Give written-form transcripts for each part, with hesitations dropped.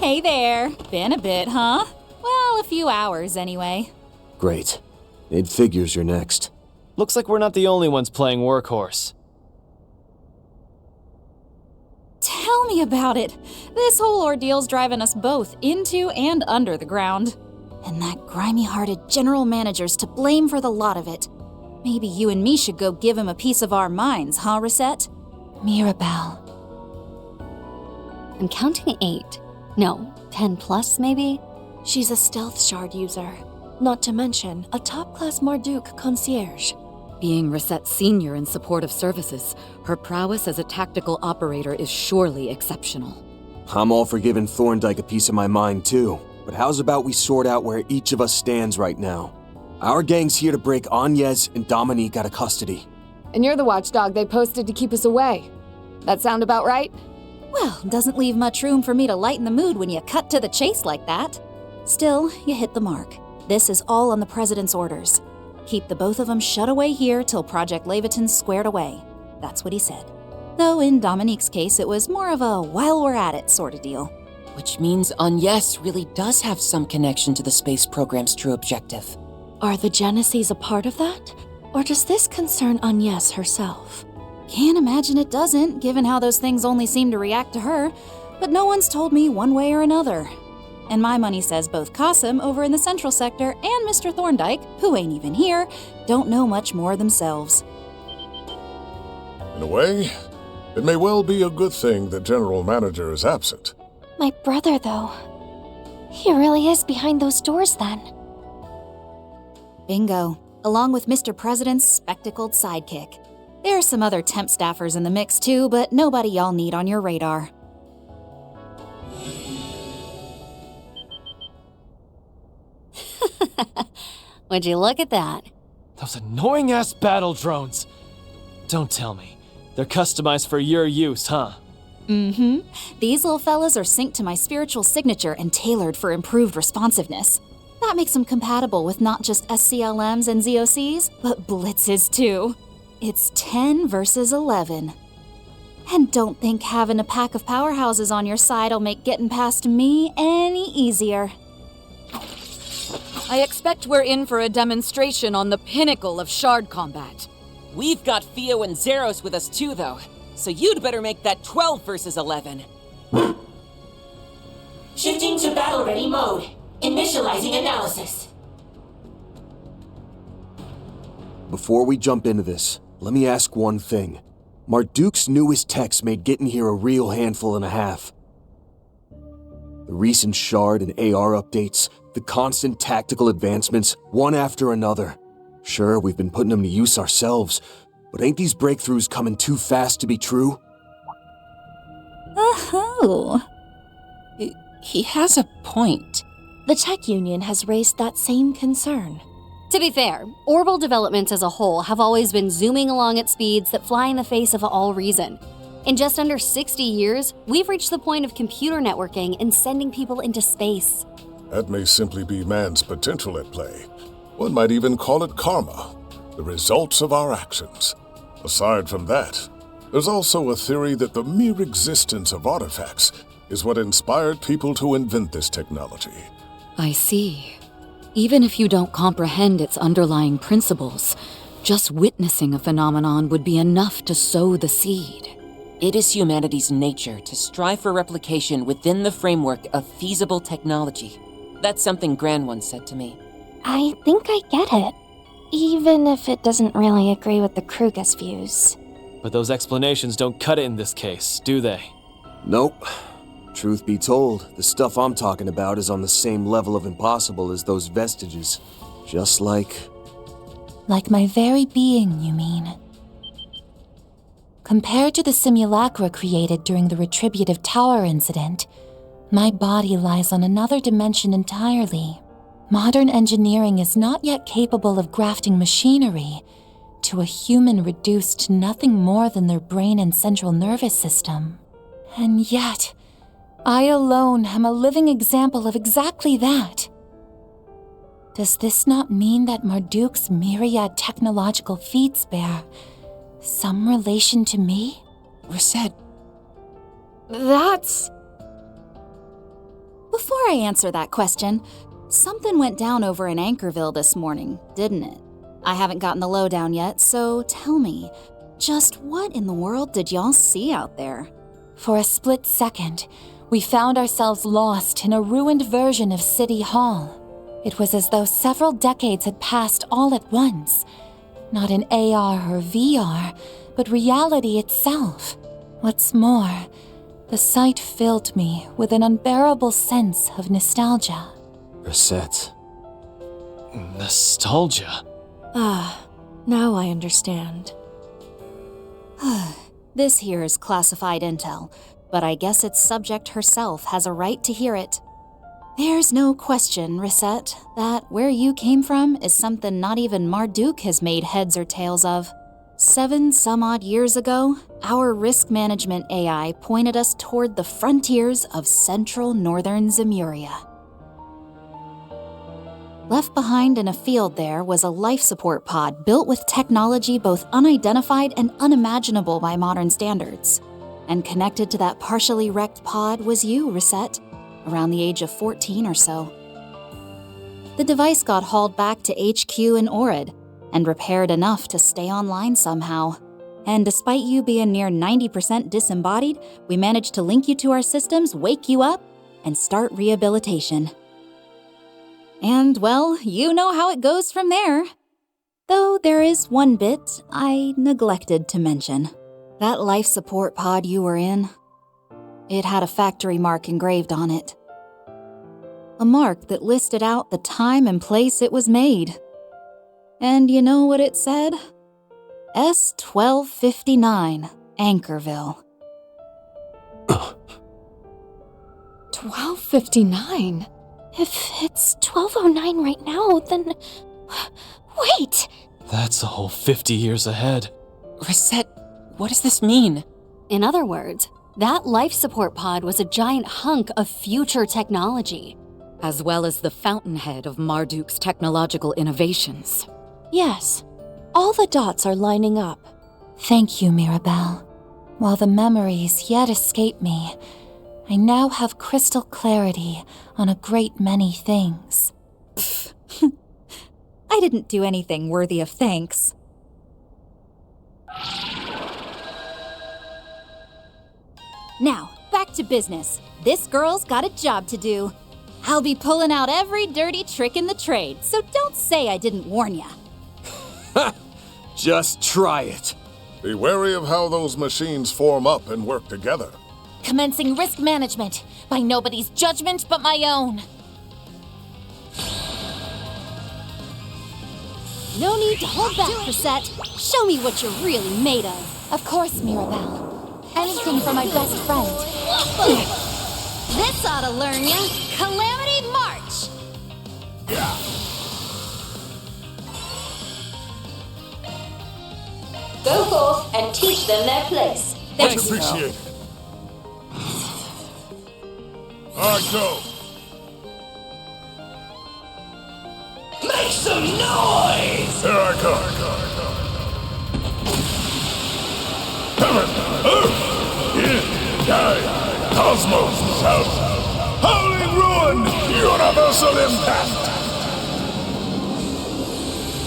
Hey there. Been a bit, huh? Well, a few hours anyway. Great. It figures you're next. Looks like we're not the only ones playing workhorse. Tell me about it. This whole ordeal's driving us both into and under the ground. And that grimy-hearted general manager's to blame for the lot of it. Maybe you and me should go give him a piece of our minds, huh, Reset? Mirabelle. I'm counting 8. No, 10 plus, maybe? She's a stealth shard user. Not to mention, a top-class Marduk concierge. Being Reset Senior in supportive services, her prowess as a tactical operator is surely exceptional. I'm all for giving Thorndyke a piece of my mind too, but how's about we sort out where each of us stands right now? Our gang's here to break Agnes and Dominique out of custody. And you're the watchdog they posted to keep us away. That sound about right? Well, doesn't leave much room for me to lighten the mood when you cut to the chase like that. Still, you hit the mark. This is all on the President's orders. Keep the both of them shut away here till Project Leviton's squared away. That's what he said. Though in Dominique's case, it was more of a while we're at it sort of deal. Which means Agnes really does have some connection to the space program's true objective. Are the Genesees a part of that? Or does this concern Agnes herself? Can't imagine it doesn't, given how those things only seem to react to her. But no one's told me one way or another. And my money says both Qasim over in the Central Sector and Mr. Thorndyke, who ain't even here, don't know much more themselves. In a way, it may well be a good thing the General Manager is absent. My brother, though. He really is behind those doors, then. Bingo. Along with Mr. President's spectacled sidekick. There are some other temp staffers in the mix too, but nobody y'all need on your radar. Would you look at that? Those annoying-ass battle drones! Don't tell me. They're customized for your use, huh? Mm-hmm. These little fellas are synced to my spiritual signature and tailored for improved responsiveness. That makes them compatible with not just SCLMs and ZOCs, but blitzes too. It's 10 versus 11. And don't think having a pack of powerhouses on your side will make getting past me any easier. I expect we're in for a demonstration on the pinnacle of shard combat. We've got Theo and Zeros with us too, though, so you'd better make that 12 versus 11. Shifting to battle-ready mode. Initializing analysis. Before we jump into this, let me ask one thing. Marduk's newest techs made getting here a real handful and a half. The recent shard and AR updates, the constant tactical advancements, one after another. Sure, we've been putting them to use ourselves, but ain't these breakthroughs coming too fast to be true? Oh. He has a point. The Tech Union has raised that same concern. To be fair, orbital developments as a whole have always been zooming along at speeds that fly in the face of all reason. In just under 60 years, we've reached the point of computer networking and sending people into space. That may simply be man's potential at play. One might even call it karma, the results of our actions. Aside from that, there's also a theory that the mere existence of artifacts is what inspired people to invent this technology. I see. Even if you don't comprehend its underlying principles, just witnessing a phenomenon would be enough to sow the seed. It is humanity's nature to strive for replication within the framework of feasible technology. That's something Gran once said to me. I think I get it. Even if it doesn't really agree with the Krugus views. But those explanations don't cut it in this case, do they? Nope. Truth be told, the stuff I'm talking about is on the same level of impossible as those vestiges. Just like... Like my very being, you mean? Compared to the simulacra created during the Retributive Tower incident, my body lies on another dimension entirely. Modern engineering is not yet capable of grafting machinery to a human reduced to nothing more than their brain and central nervous system. And yet, I alone am a living example of exactly that. Does this not mean that Marduk's myriad technological feats bear some relation to me? Reset. That's... Before I answer that question, something went down over in Anchorville this morning, didn't it? I haven't gotten the lowdown yet, so tell me, just what in the world did y'all see out there? For a split second, we found ourselves lost in a ruined version of City Hall. It was as though several decades had passed all at once. Not in AR or VR, but reality itself. What's more, the sight filled me with an unbearable sense of nostalgia. Reset. Nostalgia? Ah, now I understand. This here is classified intel, but I guess its subject herself has a right to hear it. There's no question, Reset, that where you came from is something not even Marduk has made heads or tails of. 7 some odd years ago, our risk management AI pointed us toward the frontiers of central northern Zemuria. Left behind in a field there was a life support pod built with technology both unidentified and unimaginable by modern standards. And connected to that partially wrecked pod was you, Reset, around the age of 14 or so. The device got hauled back to HQ in Orid and repaired enough to stay online somehow. And despite you being near 90% disembodied, we managed to link you to our systems, wake you up, and start rehabilitation. And, well, you know how it goes from there. Though there is one bit I neglected to mention. That life support pod you were in, it had a factory mark engraved on it. A mark that listed out the time and place it was made. And you know what it said? S1259, Anchorville. 1259? If it's 1209 right now, then... Wait! That's a whole 50 years ahead. Reset, what does this mean? In other words, that life support pod was a giant hunk of future technology. As well as the fountainhead of Marduk's technological innovations. Yes. All the dots are lining up. Thank you, Mirabelle. While the memories yet escape me, I now have crystal clarity on a great many things. I didn't do anything worthy of thanks. Now, back to business. This girl's got a job to do. I'll be pulling out every dirty trick in the trade, so don't say I didn't warn ya. Just try it. Be wary of how those machines form up and work together. Commencing risk management, by nobody's judgment but my own. No need to hold back, Reset. Show me what you're really made of. Of course, Mirabelle. Anything for my best friend. This ought to learn ya. Calamity March! Go forth and teach them their place. Much appreciated. All right, go. Make some noise! Here I come. Heaven, earth, yin, yang, cosmos, south, howling ruin, universal impact.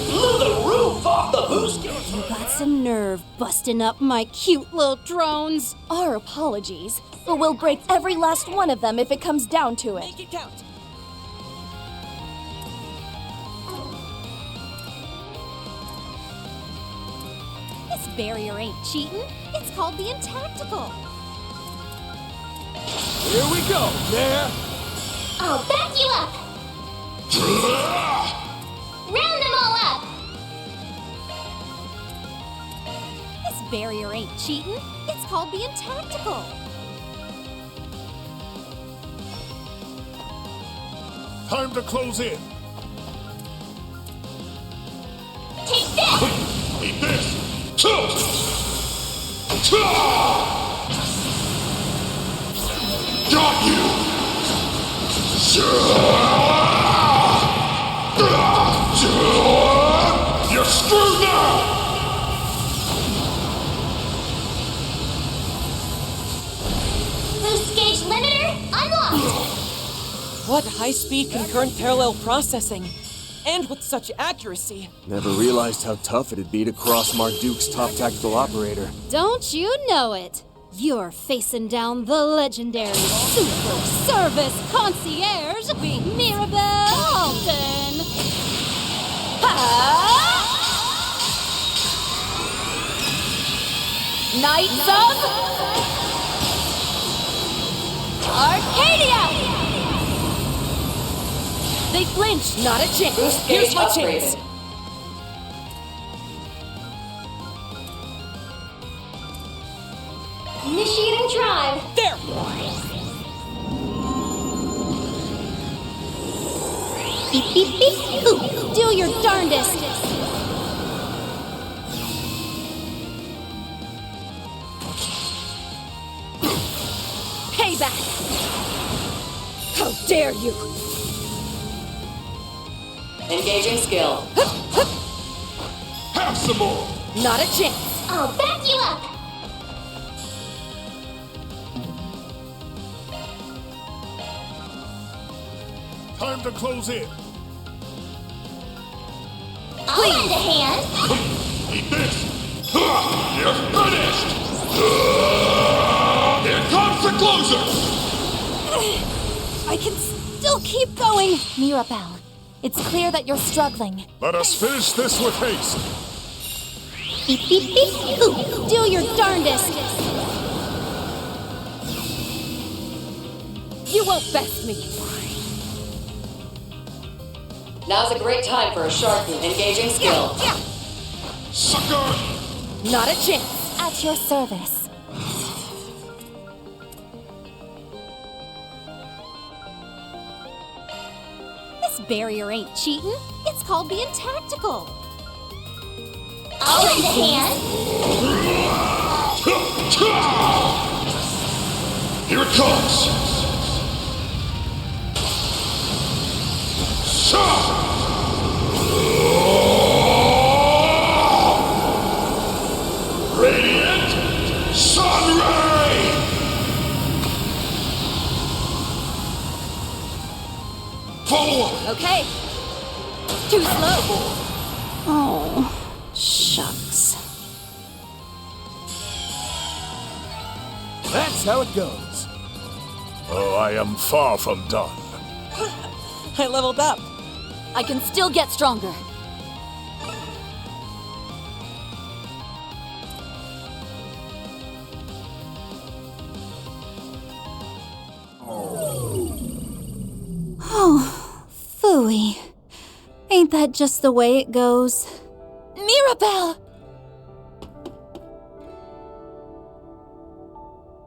Blew the roof off the booster! You got some nerve busting up my cute little drones. Our apologies, but we'll break every last one of them if it comes down to it. Make it count. This barrier ain't cheating. It's called being tactical. Here we go, there! I'll back you up! Round them all up! This barrier ain't cheating. It's called being tactical. Time to close in. Take this! Eat this. Got you! You're screwed now! Boost gauge limiter unlocked! What high-speed concurrent parallel processing? And with such accuracy. Never realized how tough it'd be to cross Marduk's top tactical operator. Don't you know it? You're facing down the legendary Super Service Concierge, Mirabelle Halton. Knights of Arcadia! They flinch, not a chance. Here's my chance. Initiating drive. There! Beep, beep, beep. Ooh, do your darndest. Payback! How dare you! Engaging skill. Have some more! Not a chance. I'll back you up. Time to close in. I'll lend a hand. Eat this! You're finished! Here comes the closer! I can still keep going. Mirabelle, it's clear that you're struggling. Let us finish this with haste. Beep, beep, beep. Ooh, do your darndest. You won't best me. Now's a great time for a sharp move. Engaging skill. Sucker! Not a chance. At your service. This barrier ain't cheating. It's called being tactical. I'll lend a hand. Here it comes! Radiant Sun Ray! Follow up! Okay. Too slow. Oh, shucks. That's how it goes. Oh, I am far from done. I leveled up. I can still get stronger. Oh, phooey. Ain't that just the way it goes? Mirabelle!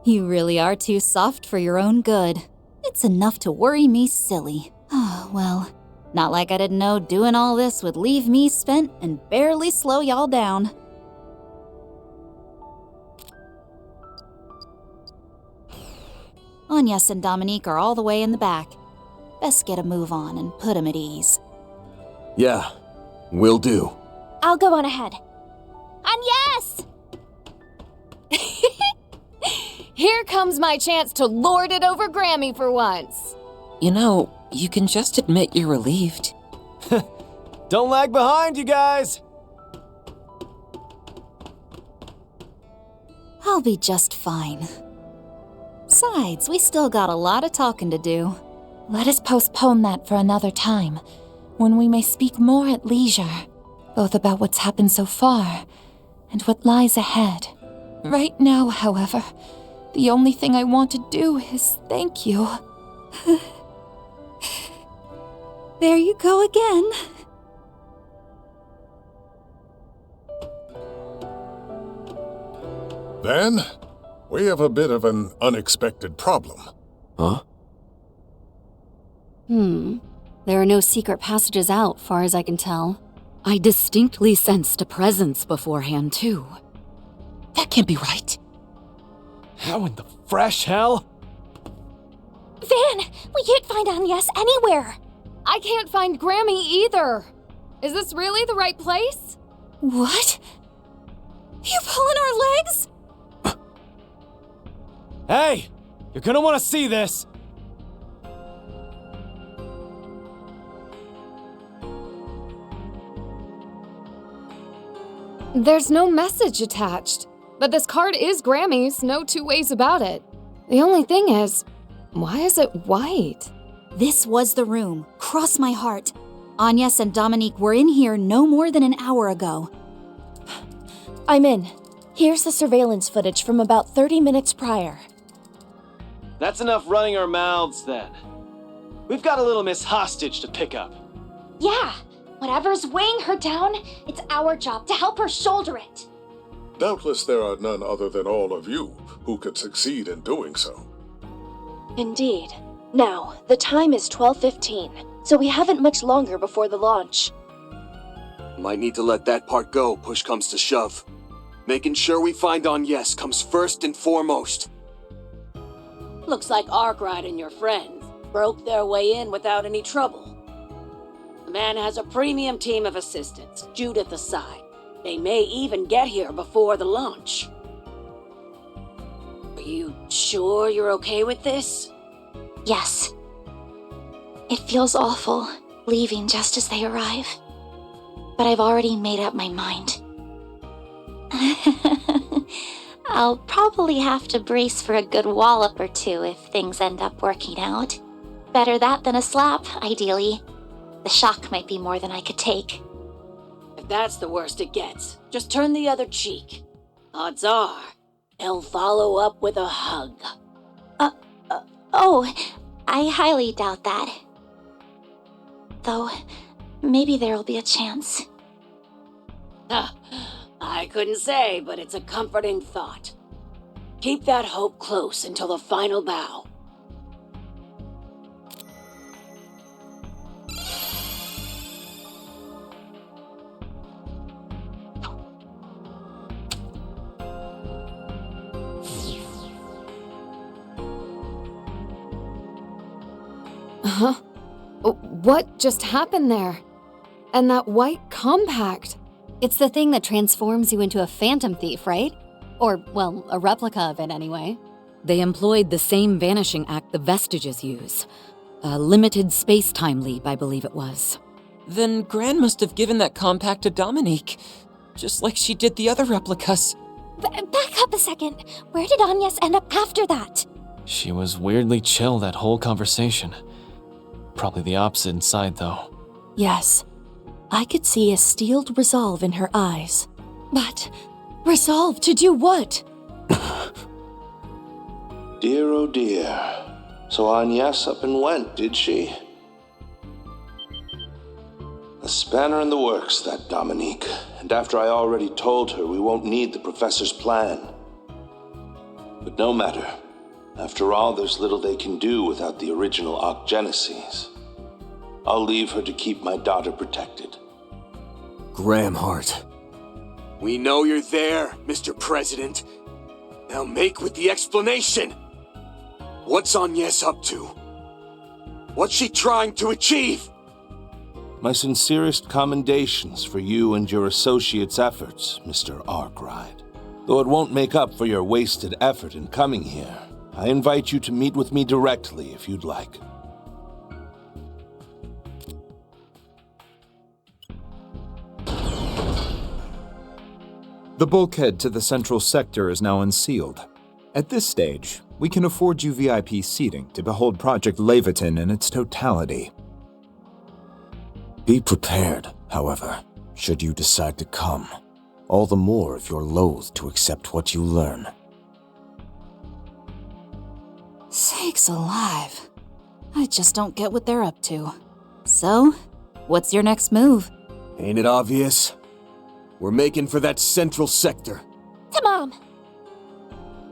You really are too soft for your own good. It's enough to worry me silly. Oh, well, not like I didn't know doing all this would leave me spent and barely slow y'all down. Agnes and Dominique are all the way in the back. Best get a move on and put 'em at ease. Yeah, will do. I'll go on ahead. Agnes! Here comes my chance to lord it over Grammy for once. You know, you can just admit you're relieved. Don't lag behind, you guys! I'll be just fine. Besides, we still got a lot of talking to do. Let us postpone that for another time, when we may speak more at leisure, both about what's happened so far and what lies ahead. Right now, however, the only thing I want to do is thank you. There you go again. Then, we have a bit of an unexpected problem. Huh? There are no secret passages out, far as I can tell. I distinctly sensed a presence beforehand, too. That can't be right. How in the fresh hell? Van, we can't find Agnes anywhere. I can't find Grammy either. Is this really the right place? What? You pulling our legs? Hey! You're gonna want to see this! There's no message attached. But this card is Grammy's, no two ways about it. The only thing is, why is it white? This was the room. Cross my heart. Agnes and Dominique were in here no more than an hour ago. I'm in. Here's the surveillance footage from about 30 minutes prior. That's enough running our mouths, then. We've got a little Miss Hostage to pick up. Yeah, whatever's weighing her down, it's our job to help her shoulder it. Doubtless there are none other than all of you who could succeed in doing so. Indeed. Now, the time is 12:15, so we haven't much longer before the launch. Might need to let that part go, push comes to shove. Making sure we find Agnes comes first and foremost. Looks like Arkwright and your friends broke their way in without any trouble. The man has a premium team of assistants, Judith aside. They may even get here before the launch. Are you sure you're okay with this? Yes. It feels awful, leaving just as they arrive. But I've already made up my mind. I'll probably have to brace for a good wallop or two if things end up working out. Better that than a slap, ideally. The shock might be more than I could take. If that's the worst it gets, just turn the other cheek. Odds are, they'll follow up with a hug. Oh, I highly doubt that. Though, maybe there'll be a chance. I couldn't say, but it's a comforting thought. Keep that hope close until the final bow. Huh? What just happened there? And that white compact? It's the thing that transforms you into a phantom thief, right? Or, well, a replica of it anyway. They employed the same vanishing act the Vestiges use. A limited space-time leap, I believe it was. Then Gran must have given that compact to Dominique, just like she did the other replicas. Back up a second. Where did Agnes end up after that? She was weirdly chill that whole conversation. Probably the opposite inside, though. Yes. I could see a steeled resolve in her eyes. But resolve to do what? Dear, oh dear. So Agnes up and went, did she? A spanner in the works, that Dominique. And after I already told her we won't need the professor's plan. But no matter. After all, there's little they can do without the original Ocgenesis. I'll leave her to keep my daughter protected. Gramhart. We know you're there, Mr. President. Now make with the explanation. What's Agnes up to? What's she trying to achieve? My sincerest commendations for you and your associates' efforts, Mr. Arkwright. Though it won't make up for your wasted effort in coming here, I invite you to meet with me directly if you'd like. The bulkhead to the central sector is now unsealed. At this stage, we can afford you VIP seating to behold Project Leviathan in its totality. Be prepared, however, should you decide to come. All the more if you're loath to accept what you learn. Sakes alive. I just don't get what they're up to. So, what's your next move? Ain't it obvious? We're making for that central sector. To Mom!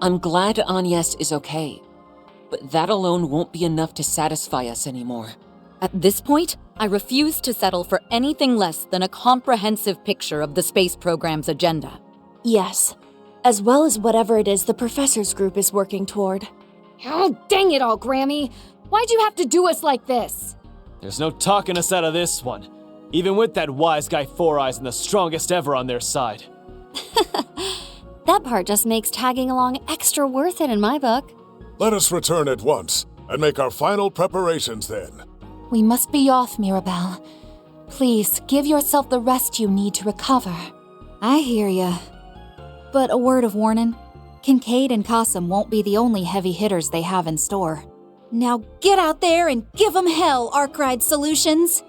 I'm glad Agnes is okay, but that alone won't be enough to satisfy us anymore. At this point, I refuse to settle for anything less than a comprehensive picture of the space program's agenda. Yes, as well as whatever it is the professor's group is working toward. Oh, dang it all, Grammy! Why'd you have to do us like this? There's no talking us out of this one. Even with that wise guy Four Eyes and the strongest ever on their side. That part just makes tagging along extra worth it in my book. Let us return at once and make our final preparations then. We must be off, Mirabelle. Please, give yourself the rest you need to recover. I hear ya. But a word of warning, Kincaid and Qasim won't be the only heavy hitters they have in store. Now get out there and give 'em hell, Arkride Solutions!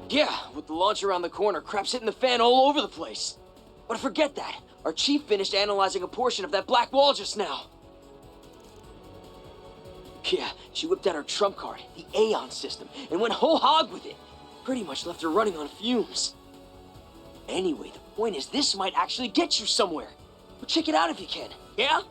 Yeah, with the launch around the corner, crap's hitting the fan all over the place. But forget that. Our chief finished analyzing a portion of that black wall just now. Yeah, she whipped out her trump card, the Aeon system, and went whole hog with it. Pretty much left her running on fumes. Anyway, the point is this might actually get you somewhere. Well, check it out if you can, yeah?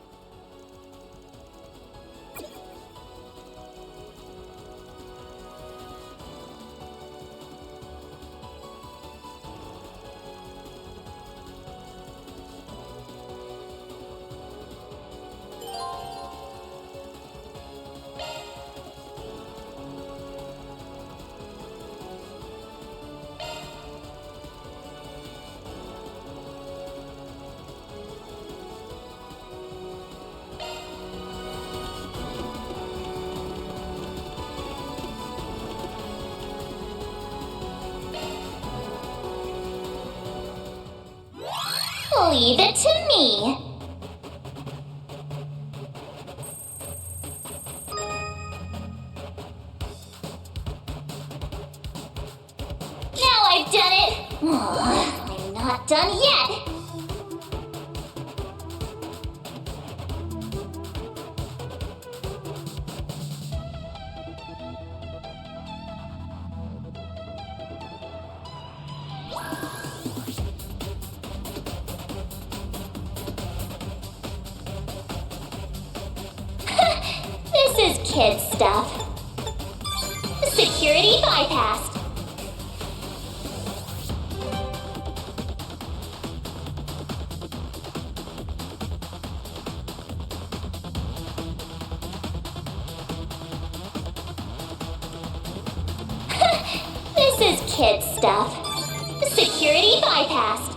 Leave it to me. Now I've done it. I'm not done yet. This is kid stuff. Security bypassed. This is kid stuff. Security bypassed.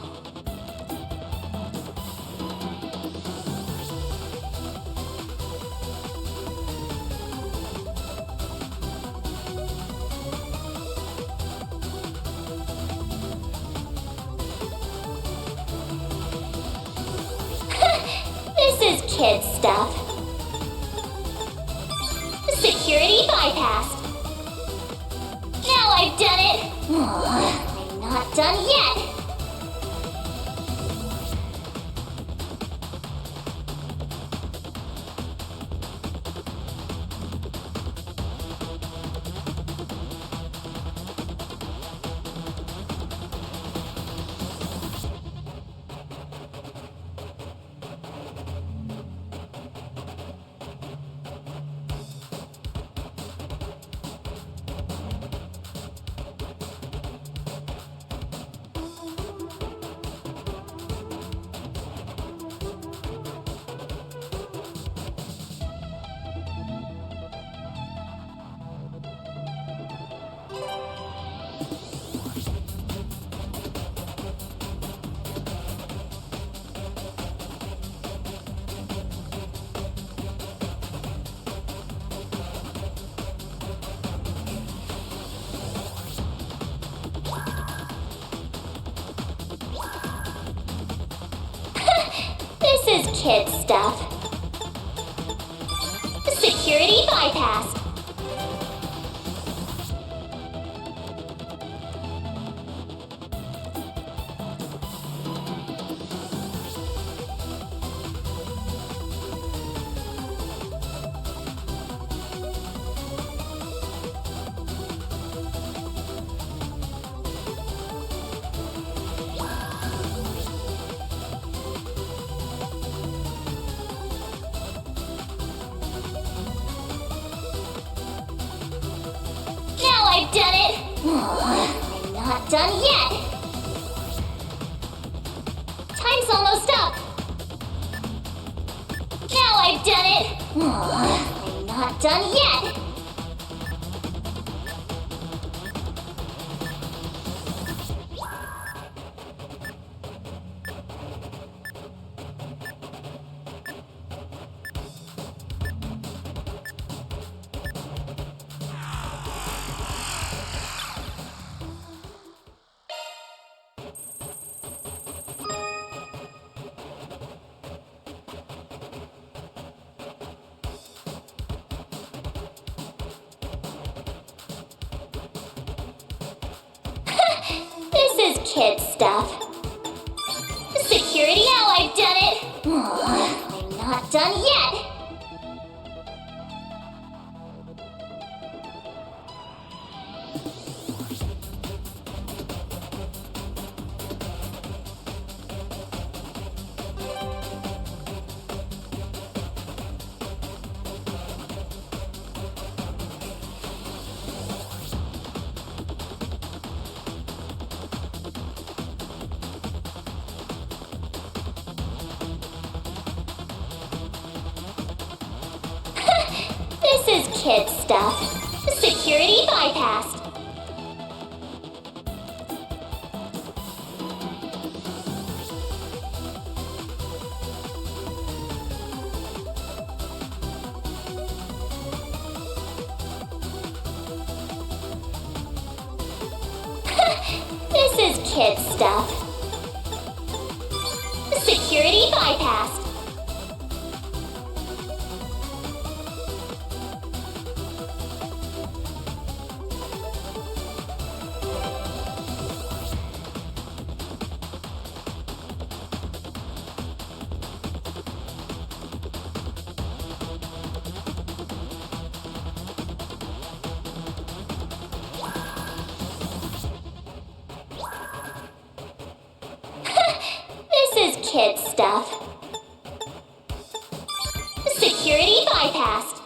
This is kid stuff. Security bypassed. Now I've done it. I'm not done yet. This is kid stuff. Security bypassed. I've done it! I'm not done yet! Time's almost up! Now I've done it! I'm not done yet! This is kid stuff. Security, now I've done it! I'm not done yet! This is kid stuff. Security bypassed. This is kid stuff. Security bypassed. This is kid stuff. Security bypassed.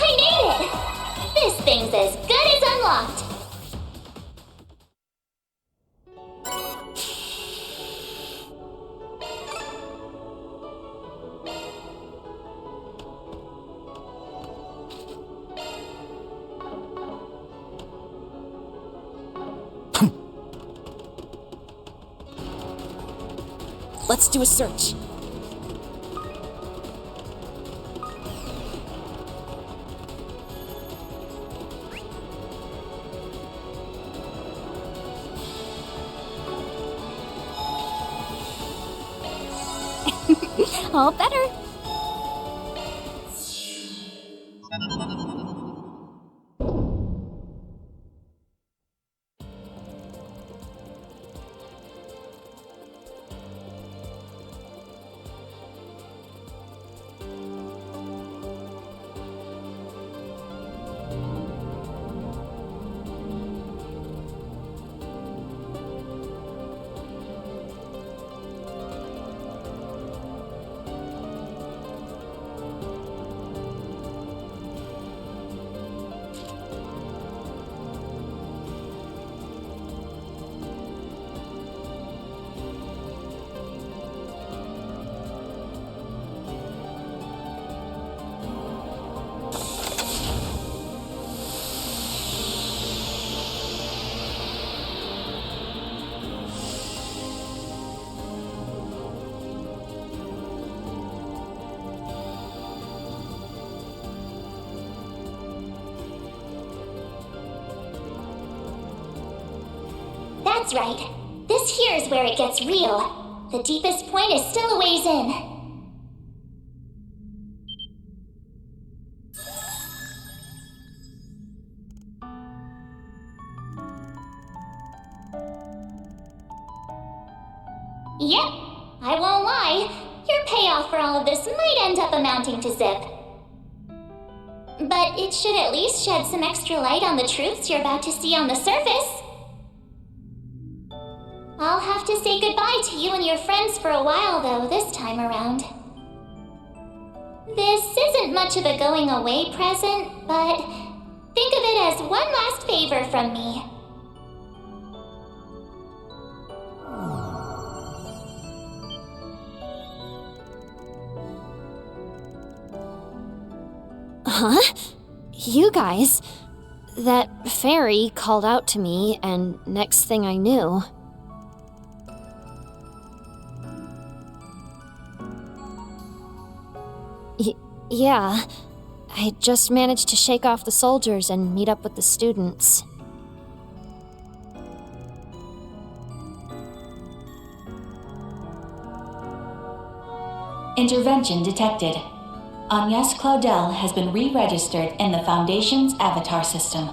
I made it! This thing's as good as unlocked. Let's do a search. All better. That's right. This here's where it gets real. The deepest point is still a ways in. Yep, I won't lie. Your payoff for all of this might end up amounting to zip. But but it should at least shed some extra light on the truths you're about to see on the surface. I'll have to say goodbye to you and your friends for a while, though, this time around. This isn't much of a going away present, but think of it as one last favor from me. Huh? You guys? That fairy called out to me, and next thing I knew... Yeah. I just managed to shake off the soldiers and meet up with the students. Intervention detected. Agnes Claudel has been re-registered in the Foundation's avatar system.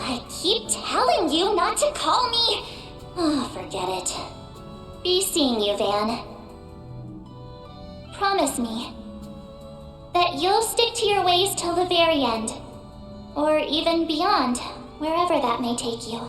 I keep telling you not to call me. Oh, forget it. Be seeing you, Van. Promise me that you'll stick to your ways till the very end. Or even beyond, wherever that may take you.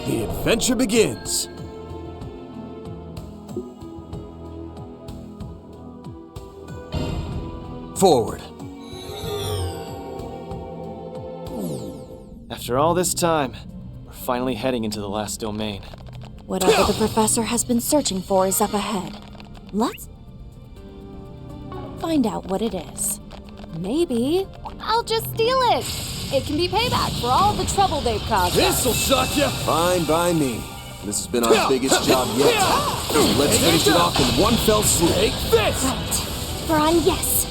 The adventure begins! Forward. After all this time, we're finally heading into the last domain. Whatever the professor has been searching for is up ahead. Let's find out what it is. Maybe I'll just steal it. It can be payback for all the trouble they've caused. This'll shock you! Fine by me. This has been our biggest job yet. So let's finish it off in one fell swoop. Take this! Right. Braun, yes.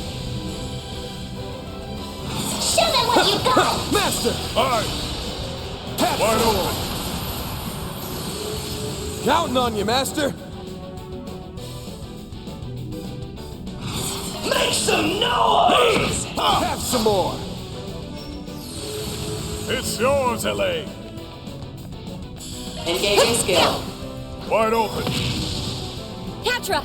Show them what you got! Master! Alright! Wide open! Counting on you, Master. Make some noise! Have some more. It's yours, Elaine. Engaging skill. Wide open. Catra!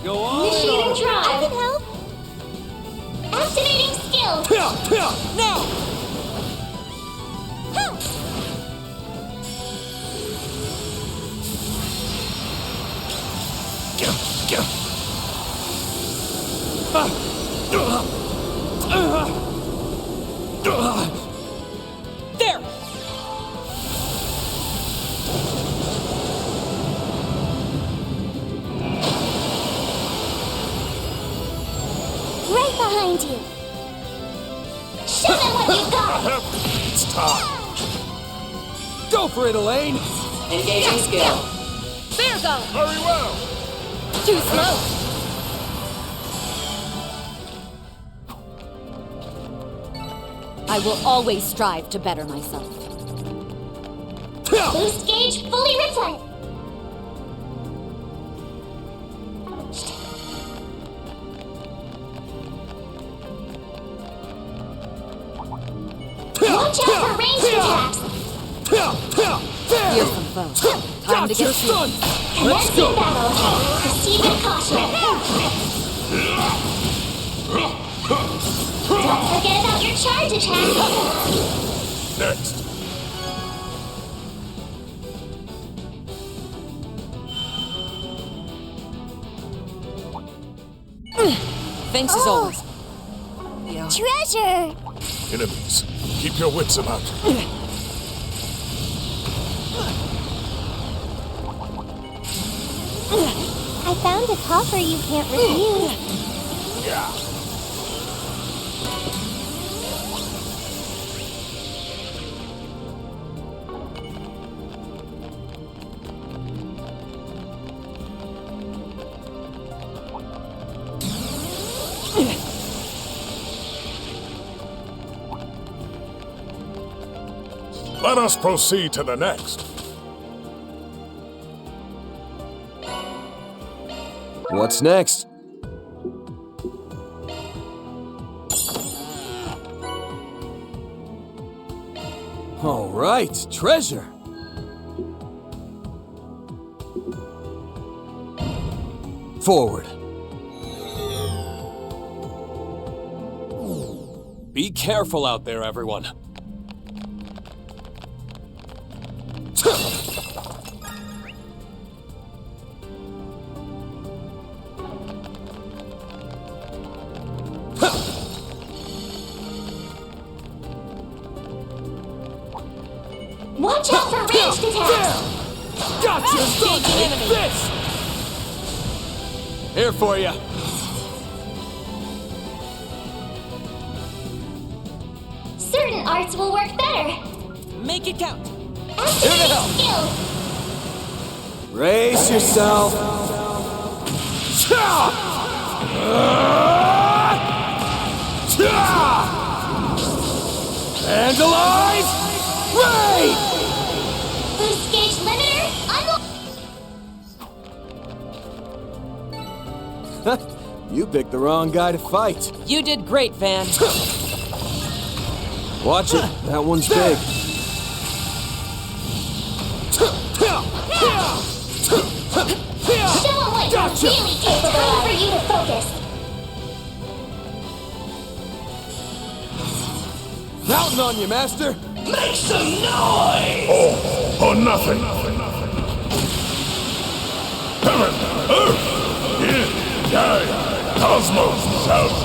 Go on! Initiating drive. I can help. Activating skill. Now! There! Right behind you. Show them what you got. It's time. Go for it, Elaine. Engaging skill. There go! Very well. Too slow. I will always strive to better myself. Boost gauge fully replenished. Watch out for ranged attacks! Here's some foes. Time to get through. Commencing battle. Proceed with caution. Don't forget about your charge attack. Next. Thanks as always. Treasure! Enemies, keep your wits about you. I found a coffer you can't refuse. Yeah. Let us proceed to the next. What's next? All right, treasure. Forward. Be careful out there, everyone. Watch out for ranged attacks! Gotcha! This! Here for you. Certain arts will work better. Make it count. Activating skill. Brace yourself. Vandalize! Raid! Boost gauge limiter unlocked. You picked the wrong guy to fight. You did great, Van. Watch it. That one's big. Show 'em what you're really capable of. For you to focus. Counting on you, Master. Make some noise! Oh, nothing. Heaven, earth, yin, yang, cosmos, south,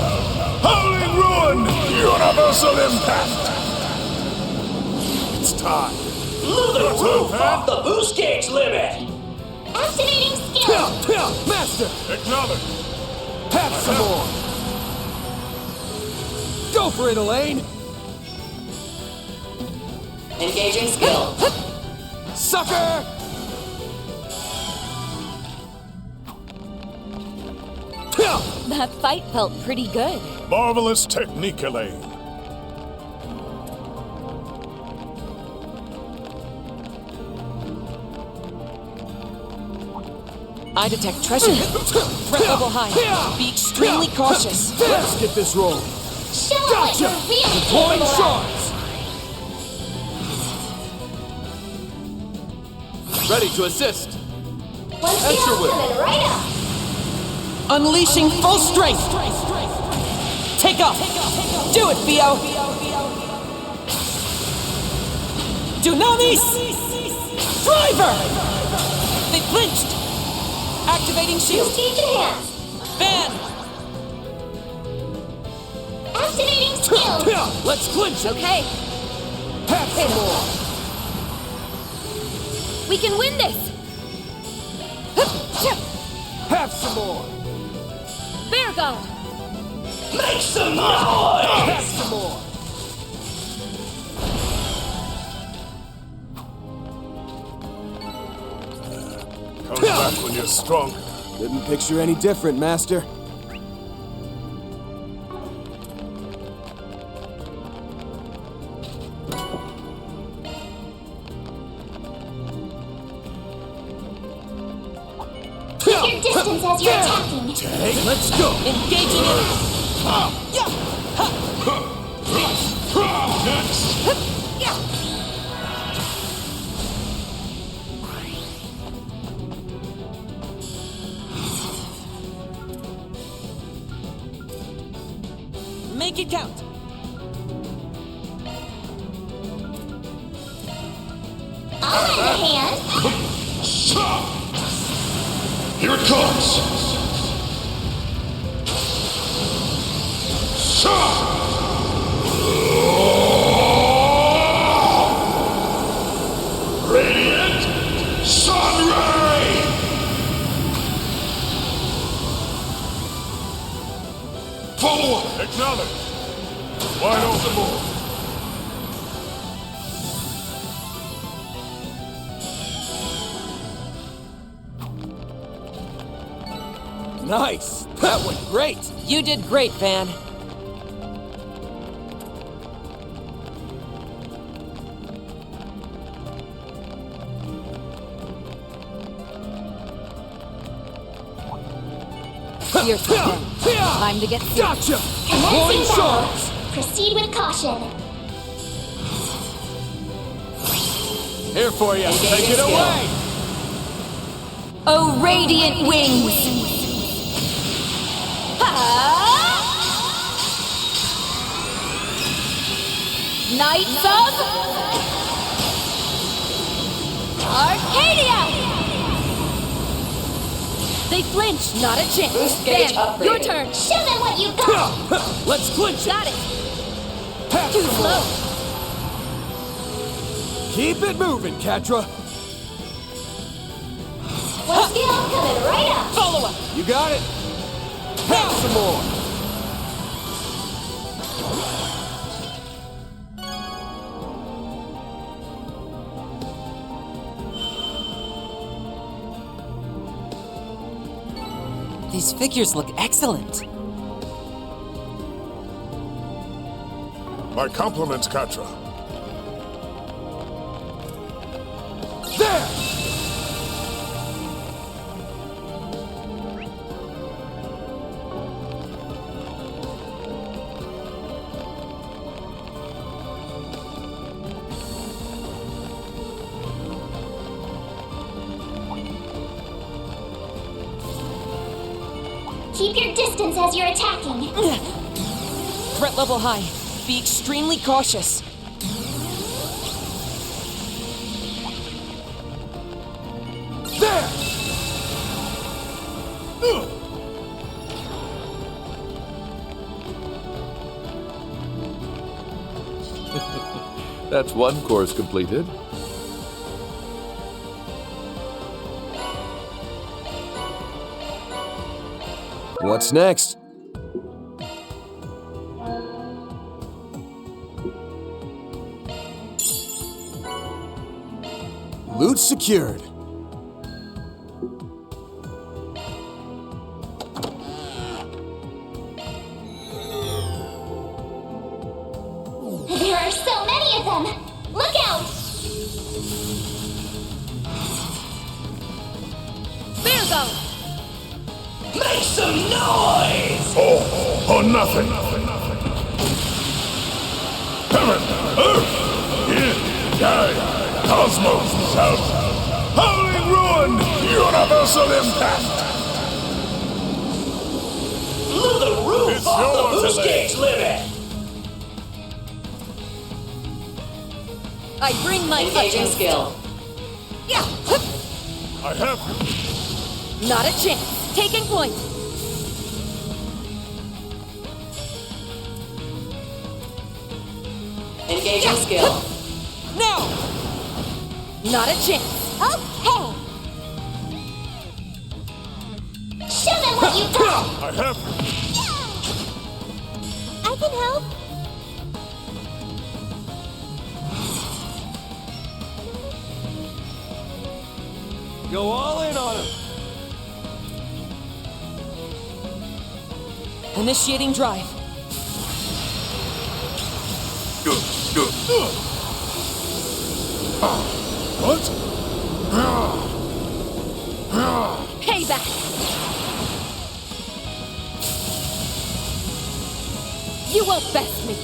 howling ruin, universal impact. It's time. Blew the roof off the boost gauge limit! Activating skill. Master. Acknowledge. Have some more. Go for it, Elaine. Engaging skill. Sucker! That fight felt pretty good. Marvelous technique, Elaine. I detect treasure. Threat level high. Be extremely cautious. Let's get this rolling. Show 'em what you're really Deploying capable of. shards. Ready to assist. One skill coming right up. Unleashing full strength. Take off. Do it, Theo. Dunamis! Driver! They flinched. Activating shield. Boost gauge enhanced. Van! Activating skill. Let's clinch it. Okay, Have some more. we can win this. Have some more. Virgo. Make some noise! Have some more. Come back when you're stronger. Didn't picture any different, Master. Keep your distance as you're attacking. Hey, let's go. Engaging it. Make it count! I'll lend a hand. Here it comes! Radiant Sun Ray! Follow up! Acknowledge! Wide open board! Nice! That went great! You did great, Van. Your turn. Time to get serious. Gotcha! Commencing battle. Proceed with caution. Here for you. Take it away! Oh, radiant wings! Knights of Arcadia! They flinch, not a chance. Boost gauge Van, upgraded. your turn. Show them what you got. Let's clinch it! Got it. Too slow. Keep it moving, Catra. One skill coming right up. Follow up. You got it. Have some more. These figures look excellent. My compliments, Catra. There! Keep your distance as you're attacking. Threat level high. Be extremely cautious. There! That's one course completed. What's next? Loot secured. There are so many of them. Look out! Virgo! Make some noise! Oh, nothing. Heaven, earth, in, die, cosmos, south, howling ruin, universal impact. Blew the roof It's off the yours, boost Elaine. gauge limit! I bring my Engaging utmost. skill. Yeah! I have Not a chance. Taking point. Engaging skill. Now! Not a chance. Okay. Show them what you got. I have I can help. Go all in on him. Initiating drive. What? Payback. You won't best me.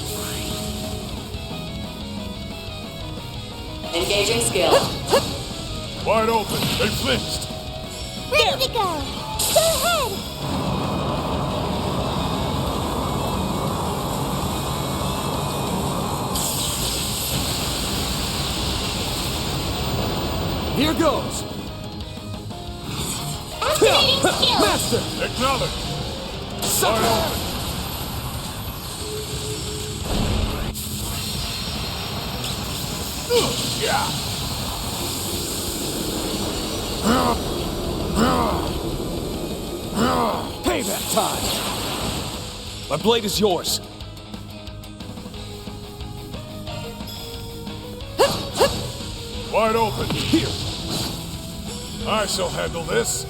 Engaging skill. Wide open. They flinched. Ready to go! Go ahead! Here goes! Activating skill! Master! Acknowledge. Sucker! Wide open. Yeah. Payback time! My blade is yours. Wide open. Here! I shall handle this.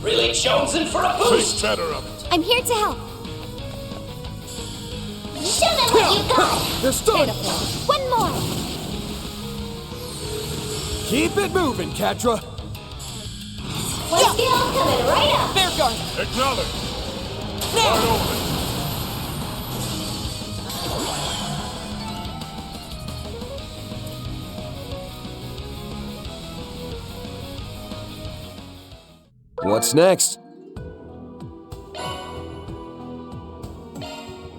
Really jonesing for a boost! Think better of it. I'm here to help. Show them what you got! They're starting! One more! Keep it moving, Catra! One skill coming right up! Bear guard! Acknowledge. Wide open. What's next?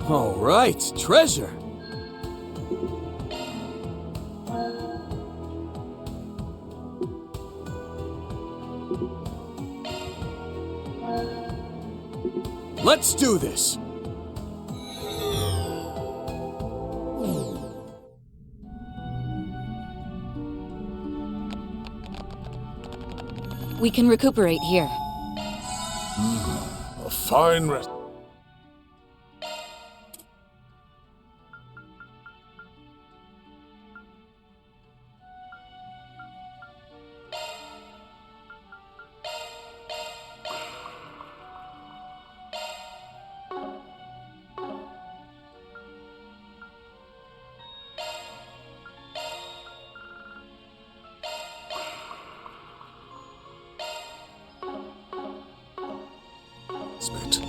All right, treasure! Let's do this! We can recuperate here. A fine rest. Spit.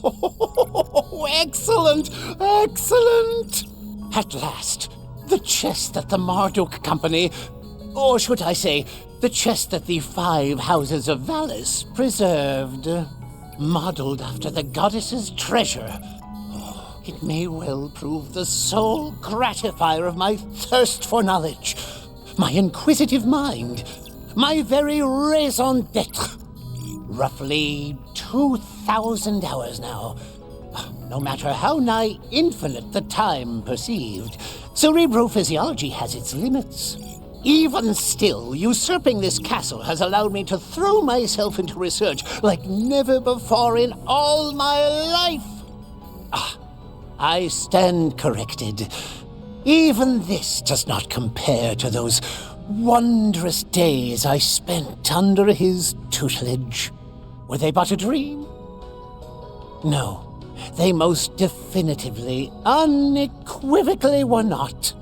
Oh, excellent! Excellent! At last, the chest that the Marduk Company, or should I say, the chest that the 5 houses of Valis preserved, modeled after the goddess's treasure. Oh, it may well prove the sole gratifier of my thirst for knowledge, my inquisitive mind, my very raison d'etre. Roughly 2,000 hours now. No matter how nigh infinite the time perceived, cerebrophysiology has its limits. Even still, usurping this castle has allowed me to throw myself into research like never before in all my life. I stand corrected. Even this does not compare to those wondrous days I spent under his tutelage. Were they but a dream? No, they most definitively, unequivocally were not.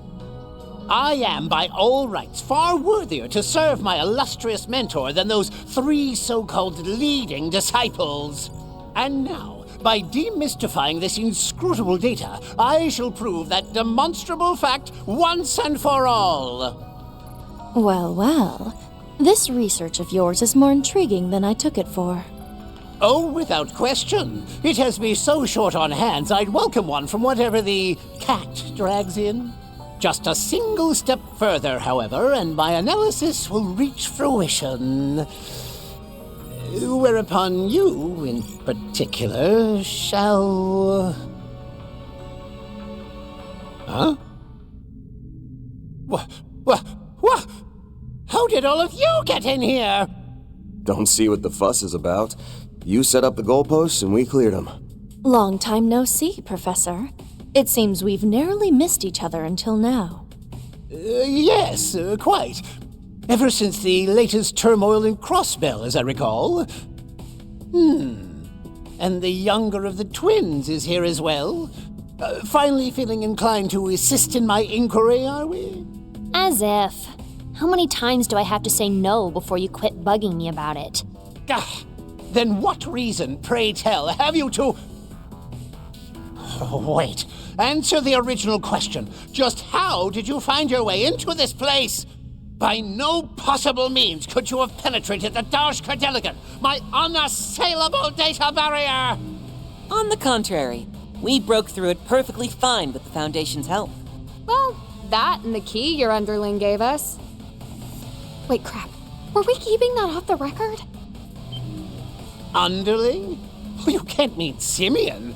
I am, by all rights, far worthier to serve my illustrious mentor than those 3 so-called leading disciples. And now, by demystifying this inscrutable data, I shall prove that demonstrable fact once and for all. Well, well. This research of yours is more intriguing than I took it for. Oh, without question. It has me so short on hands, I'd welcome one from whatever the cat drags in. Just a single step further, however, and my analysis will reach fruition. Whereupon you, in particular, shall... Huh? What? How did all of you get in here? Don't see what the fuss is about. You set up the goalposts and we cleared them. Long time no see, Professor. It seems we've narrowly missed each other until now. Yes, quite. Ever since the latest turmoil in Crossbell, as I recall. And the younger of the twins is here as well. Finally feeling inclined to assist in my inquiry, are we? As if. How many times do I have to say no before you quit bugging me about it? Then what reason, pray tell, have you to... Oh, wait. Answer the original question. Just how did you find your way into this place? By no possible means could you have penetrated the Darsh Cardilligan, my unassailable data barrier! On the contrary, we broke through it perfectly fine with the Foundation's help. Well, that and the key your underling gave us. Wait, crap. Were we keeping that off the record? Underling? Oh, you can't mean Simeon.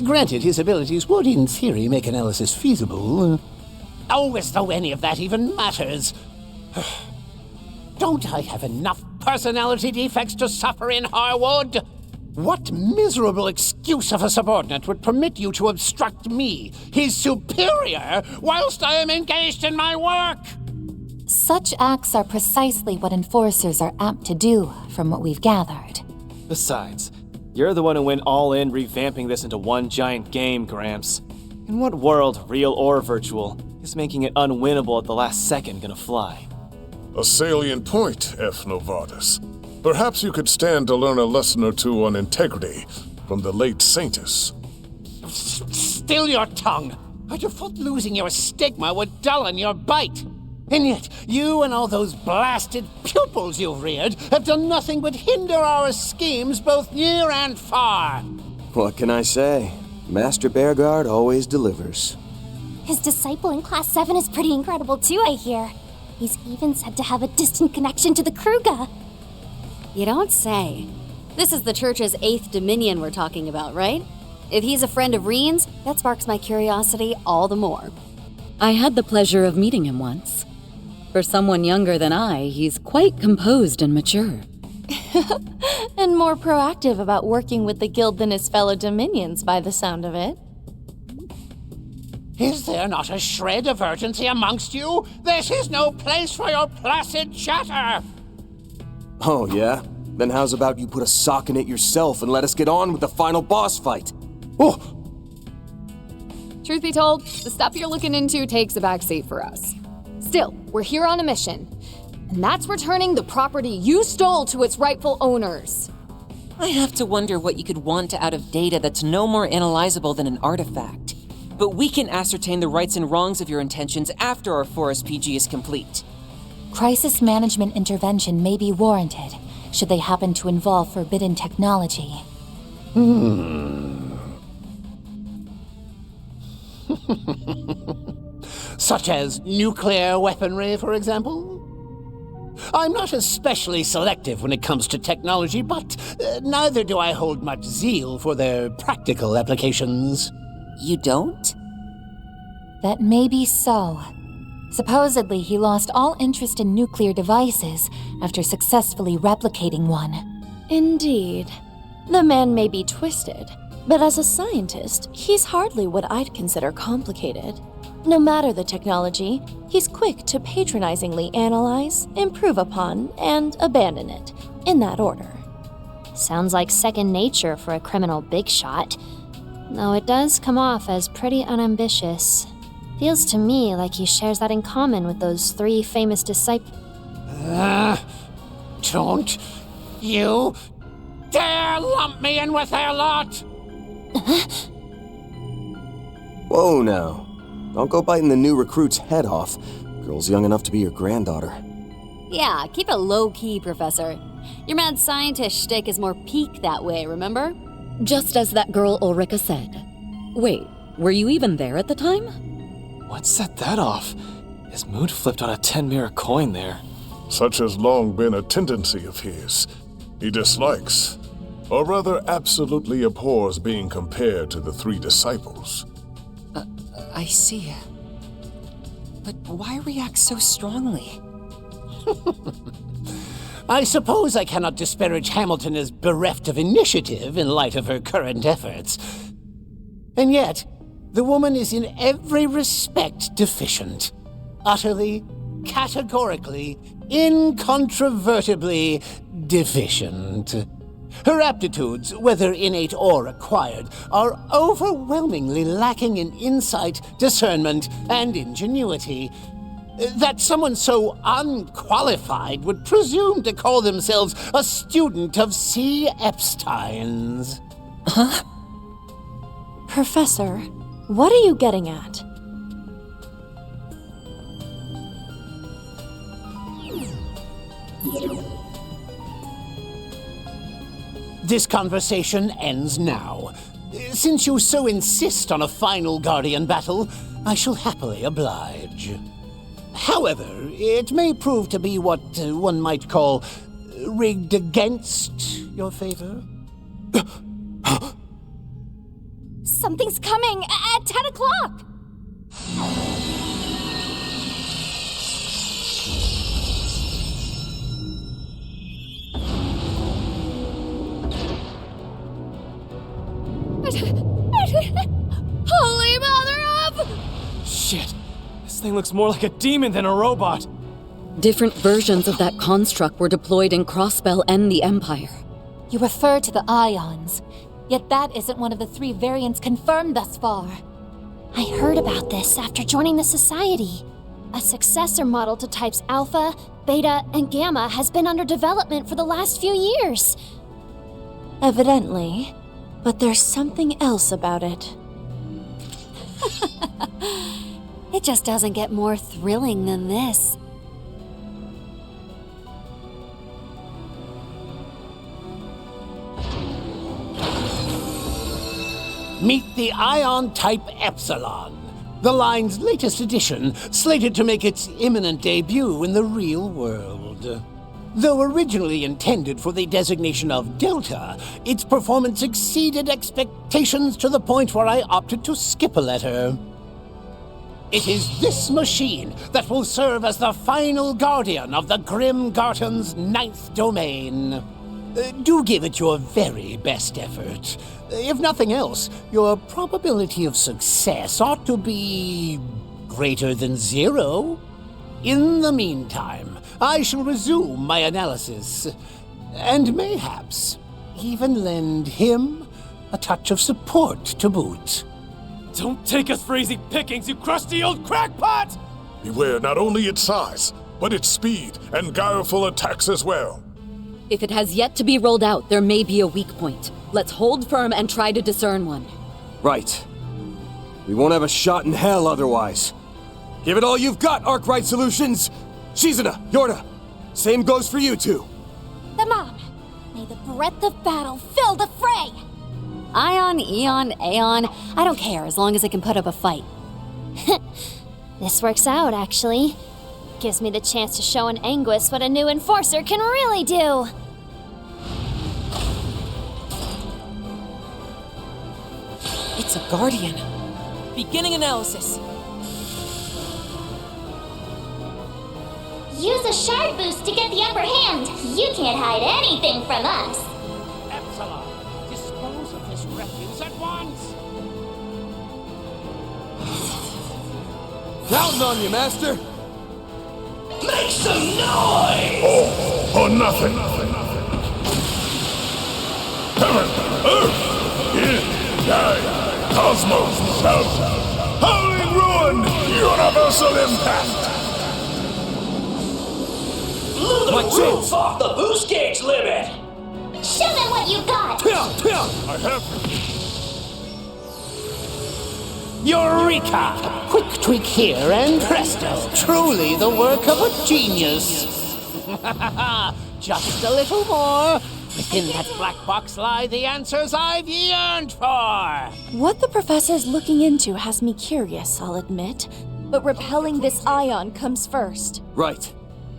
Granted, his abilities would, in theory, make analysis feasible. Oh, as though any of that even matters. Don't I have enough personality defects to suffer in Harwood? What miserable excuse of a subordinate would permit you to obstruct me, his superior, whilst I am engaged in my work? Such acts are precisely what enforcers are apt to do, from what we've gathered. Besides, you're the one who went all in revamping this into one giant game, Gramps. In what world, real or virtual, is making it unwinnable at the last second gonna fly? A salient point, F. Novartis. Perhaps you could stand to learn a lesson or two on integrity from the late Saintus. Still your tongue! I'd have thought losing your stigma would dullon your bite. And yet, you and all those blasted pupils you've reared have done nothing but hinder our schemes both near and far. What can I say? Master Bearguard always delivers. His disciple in Class 7 is pretty incredible too, I hear. He's even said to have a distant connection to the Kruga. You don't say. This is the Church's 8th Dominion we're talking about, right? If he's a friend of Reen's, that sparks my curiosity all the more. I had the pleasure of meeting him once. For someone younger than I, he's quite composed and mature. And more proactive about working with the guild than his fellow Dominions, by the sound of it. Is there not a shred of urgency amongst you? This is no place for your placid chatter! Oh, yeah? Then how's about you put a sock in it yourself and let us get on with the final boss fight? Oh! Truth be told, the stuff you're looking into takes a backseat for us. Still, we're here on a mission. And that's returning the property you stole to its rightful owners. I have to wonder what you could want out of data that's no more analyzable than an artifact. But we can ascertain the rights and wrongs of your intentions after our Forest PG is complete. Crisis management intervention may be warranted, should they happen to involve forbidden technology. Such as nuclear weaponry, for example? I'm not especially selective when it comes to technology, but neither do I hold much zeal for their practical applications. You don't? That may be so. Supposedly, he lost all interest in nuclear devices after successfully replicating one. Indeed. The man may be twisted, but as a scientist, he's hardly what I'd consider complicated. No matter the technology, he's quick to patronizingly analyze, improve upon, and abandon it, in that order. Sounds like second nature for a criminal big shot. Though it does come off as pretty unambitious. Feels to me like he shares that in common with those 3 famous disciples. Don't you dare lump me in with their lot! Whoa now. Don't go biting the new recruit's head off. Girl's young enough to be your granddaughter. Yeah, keep it low-key, Professor. Your mad scientist shtick is more peak that way, remember? Just as that girl Ulrika said. Wait, were you even there at the time? What set that off? His mood flipped on a 10-mirror coin there. Such has long been a tendency of his. He dislikes, or rather absolutely abhors being compared to the 3 disciples. I see. But why react so strongly? I suppose I cannot disparage Hamilton as bereft of initiative in light of her current efforts. And yet, The woman is in every respect deficient. Utterly, categorically, incontrovertibly deficient. Her aptitudes, whether innate or acquired, are overwhelmingly lacking in insight, discernment, and ingenuity. That someone so unqualified would presume to call themselves a student of C. Epstein's. Huh? Professor, what are you getting at? This conversation ends now. Since you so insist on a final Guardian battle, I shall happily oblige. However, it may prove to be what one might call rigged against your favor. Something's coming at 10 o'clock! Holy mother of... Shit! This thing looks more like a demon than a robot! Different versions of that construct were deployed in Crossbell and the Empire. You refer to the ions, yet that isn't one of the 3 variants confirmed thus far. I heard about this after joining the Society. A successor model to types Alpha, Beta, and Gamma has been under development for the last few years. Evidently. But there's something else about it. It just doesn't get more thrilling than this. Meet the Ion Type Epsilon, the line's latest edition, slated to make its imminent debut in the real world. Though originally intended for the designation of Delta, its performance exceeded expectations to the point where I opted to skip a letter. It is this machine that will serve as the final guardian of the Grim Garton's 9th domain. Do give it your very best effort. If nothing else, your probability of success ought to be greater than 0. In the meantime, I shall resume my analysis, and mayhaps even lend him a touch of support to boot. Don't take us for easy pickings, you crusty old crackpot! Beware not only its size, but its speed and guileful attacks as well. If it has yet to be rolled out, there may be a weak point. Let's hold firm and try to discern one. Right. We won't have a shot in hell otherwise. Give it all you've got, Arkwright Solutions! Shizuna, Yorda, same goes for you two. Come on! May the breath of battle fill the fray! Ion, Eon, Aeon, I don't care as long as I can put up a fight. This works out, actually. Gives me the chance to show an Anguis what a new Enforcer can really do. It's a Guardian. Beginning analysis. Use a shard boost to get the upper hand. You can't hide anything from us. Epsilon, dispose of this refuse at once! Counting on you, Master! Make some noise! Or nothing. Heaven, Earth, in, die, cosmos, south, howling ruin, universal impact! Blew the roof off the boost gauge limit! Show them what you got! I have Eureka! A quick tweak here and presto, truly the work of a genius. Just a little more. Within that black box lie the answers I've yearned for. What the professor's looking into has me curious, I'll admit. But repelling this ion comes first. Right.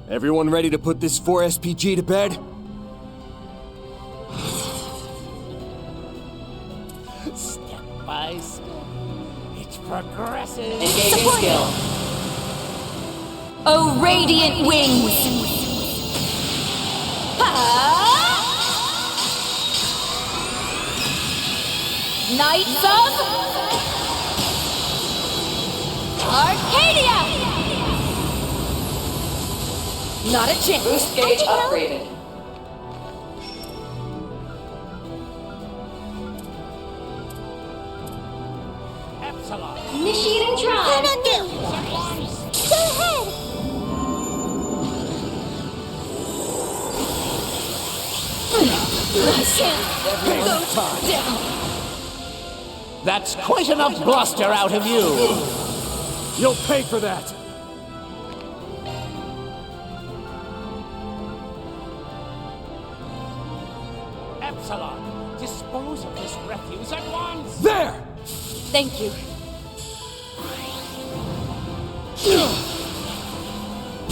Everyone ready to put this 4SPG to bed? Step by step, it progresses. Engaging skill. Oh, radiant wings! Knights of Arcadia! Not a chance. Boost gauge upgraded. Initiating drive. Go ahead. That's quite enough bluster out of you. You'll pay for that. Epsilon, dispose of this refuse at once. There! Thank you.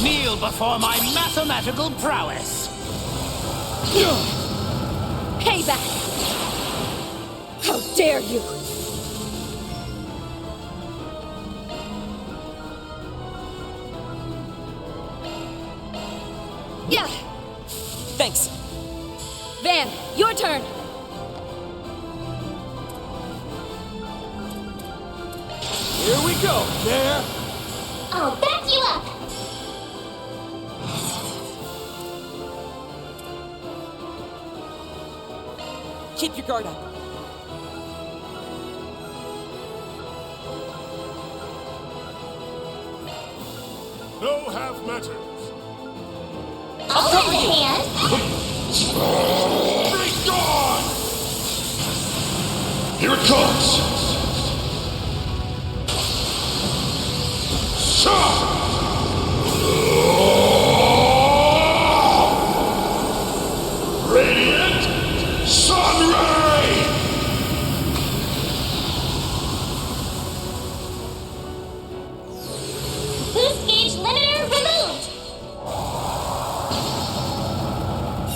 Kneel before my mathematical prowess. Payback! How dare you! Yeah! Thanks. Van, your turn! Here we go. There. I'll back you up. Keep your guard up. No half measures. I'll lend a hand. Be gone! Here it comes! Radiant Sunray! Boost gauge limiter removed.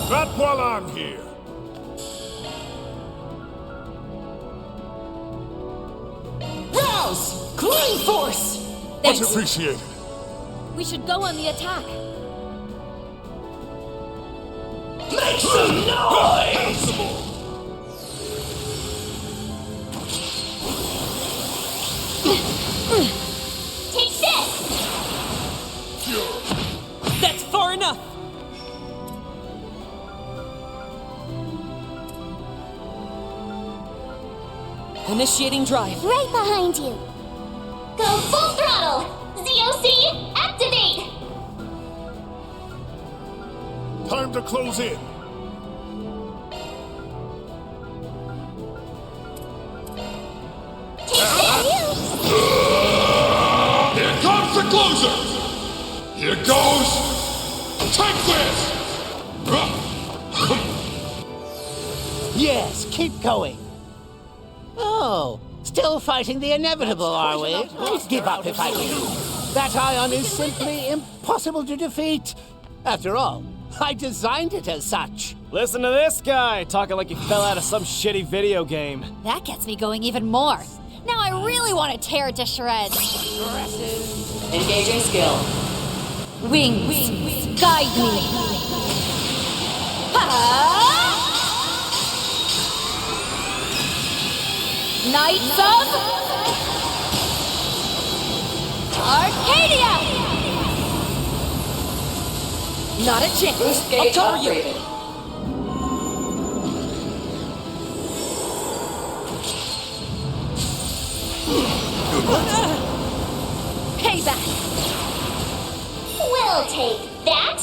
Not while I'm here. Rouse! Clean force! Much appreciated. We should go on the attack. Make some noise! Take this! That's far enough! Initiating drive. Right behind you. Go full throttle! ZOC, activate! Time to close in. Here comes the closer! Here goes! Take this! Yes, keep going. Oh, still fighting the inevitable, are we? I'd give up if I were you. That ion is simply impossible to defeat. After all, I designed it as such. Listen to this guy talking like he fell out of some shitty video game. That gets me going even more. Now I really want to tear it to shreds. Engaging skill. Wings, guide me. Knights of Arcadia! Not a chance. Boost gauge I'll cover you. upgraded. Payback! We'll take that!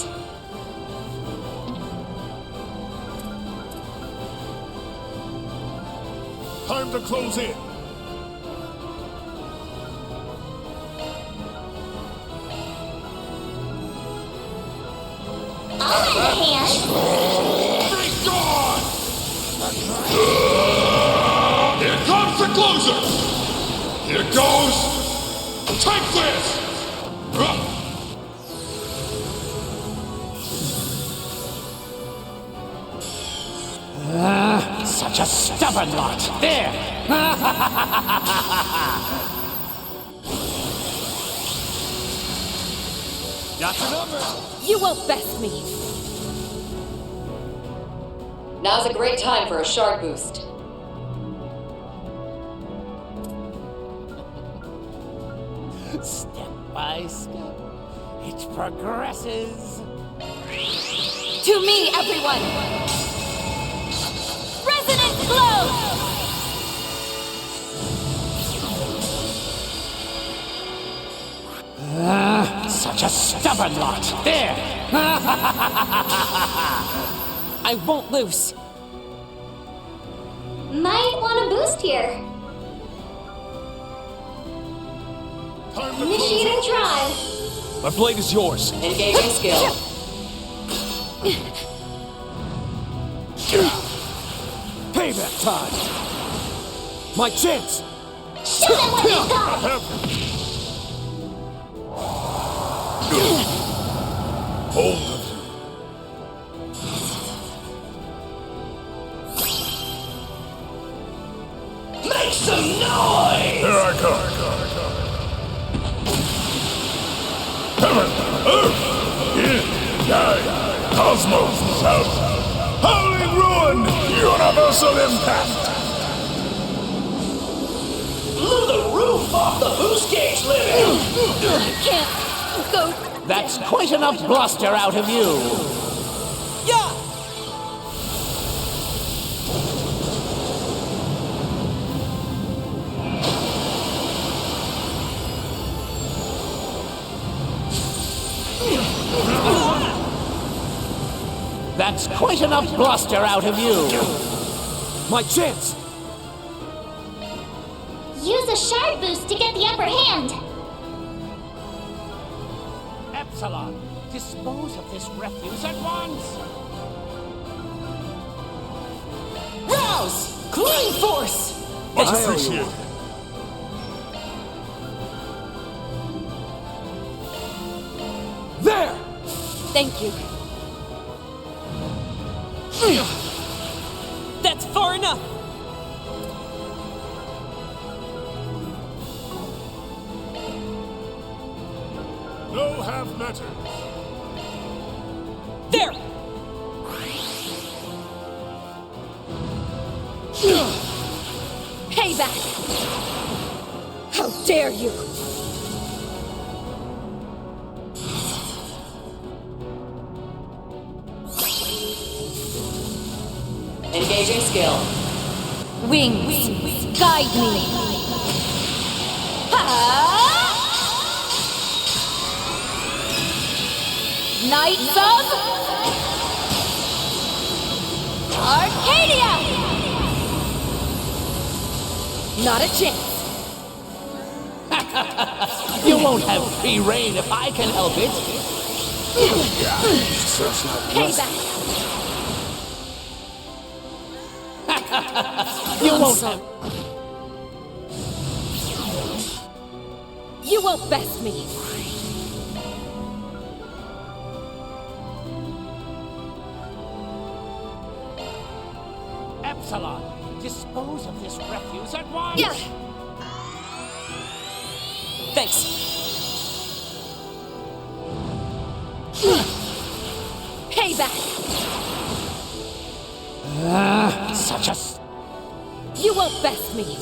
Time to close in. I'll lend a hand. Be gone! Here comes the closer! Here goes! Take this! Such a stubborn lot. There! Got your number. You won't best me. Now's a great time for a shard boost. Step by step, it progresses. To me, everyone! Resonance glow! Such a stubborn lot. There! I won't lose. Might want a boost here. Initiating drive. My blade is yours. Engaging skill. Payback time. My chance. Show them what they've got. Hold of Make some noise! Here I come. Heaven, earth, yin, yang, cosmos, south, howling ruin, universal impact. Blew the roof off the boost gauge limit! Can't go. That's quite enough bluster out of you. Yeah! That's quite enough bluster out of you. My chance. Use a shard boost to get the upper hand. Epsilon, dispose of this refuse at once. Rouse! Clean force! Much appreciated. There! Thank you. That's far enough! No half measures. There! Payback! How dare you! Engaging skill. Wings, guide me! Knights of Arcadia! Not a chance. You won't have free reign if I can help it. Payback! You won't have... You won't best me. Epsilon, dispose of this refuse at once. Yeah. Thanks. Payback! Such a... You won't best me.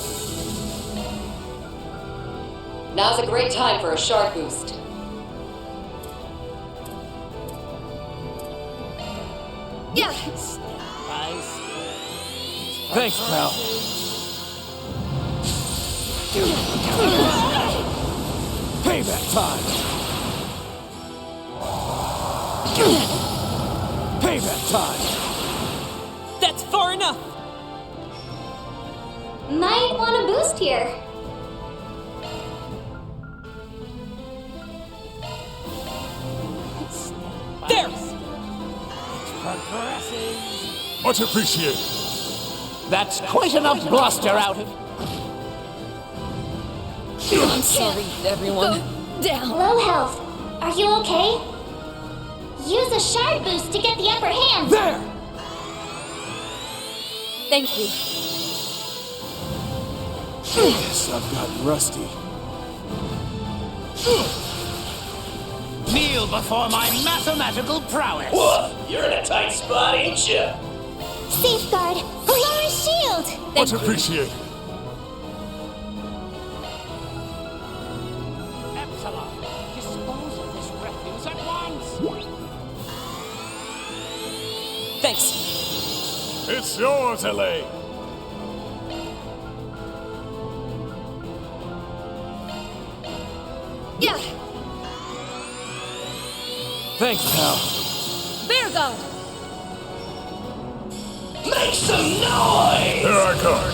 Now's a great time for a shard boost. Yeah. Thanks, pal. Payback time. Payback time. That's far enough! Might want a boost here. There! Much appreciated. That's quite enough bluster out of... I'm sorry, everyone. Go down. Low health. Are you okay? Use a shard boost to get the upper hand. There! Thank you. Guess I've gotten rusty. Kneel before my mathematical prowess. What? You're in a tight spot, ain't you? Safeguard. Polaris shield. Much appreciated. It's yours, Elaine. Yeah! Thanks, pal. Bear God! Make some noise! Here I come.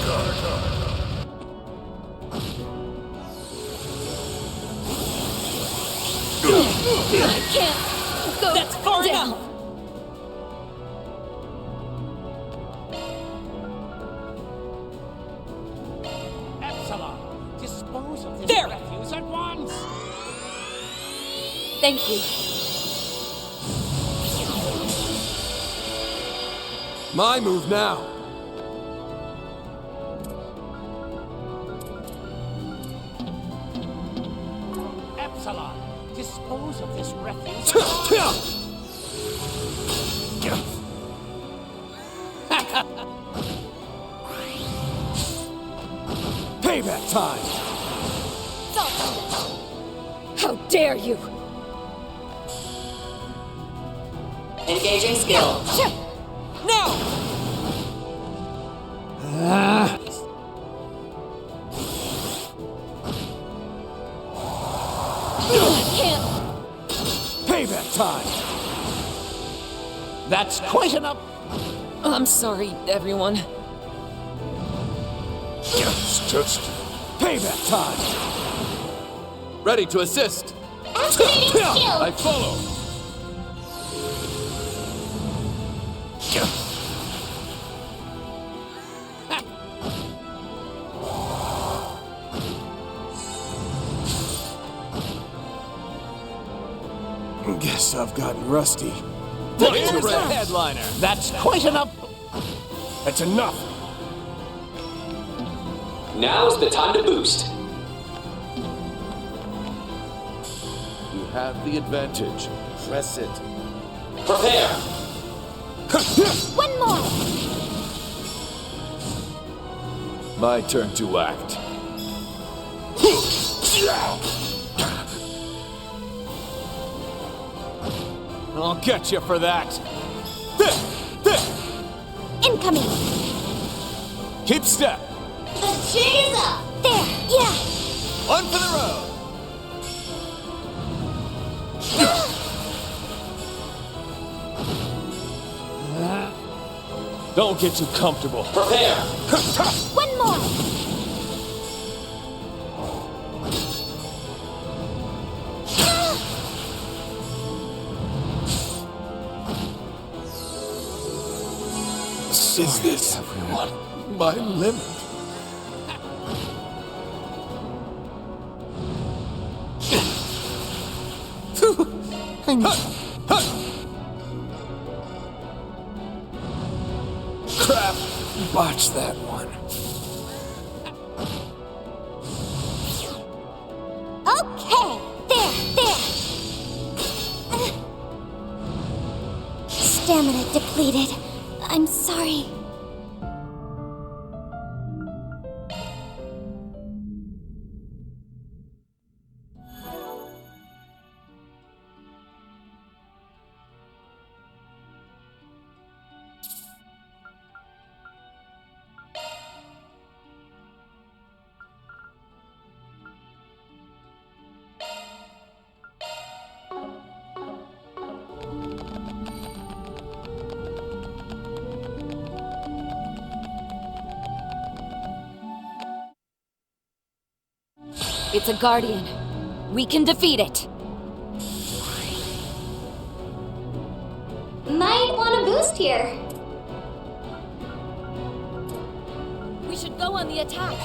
I can't go That's far down! enough! Epsilon, dispose of this There! refuse at once! Thank you. My move now. Epsilon, dispose of this refuse at once! Payback time. How dare you! Engaging skill. Now! Payback time. That's quite enough. I'm sorry, everyone. It's just... Payback time. Ready to assist. Activating skill! I follow. Guess I've gotten rusty. Here's the headliner. That's quite enough. That's enough. Now's the time to boost. You have the advantage. Press it. Prepare. One more! My turn to act. I'll get you for that. Incoming! Keep step. The jig is up! There, yeah! One for the road. Don't get too comfortable. Prepare. One more! Is this my limit? Crap! Botched that one. Okay! There! Stamina depleted. I'm sorry. It's a Guardian. We can defeat it. Might want a boost here. We should go on the attack.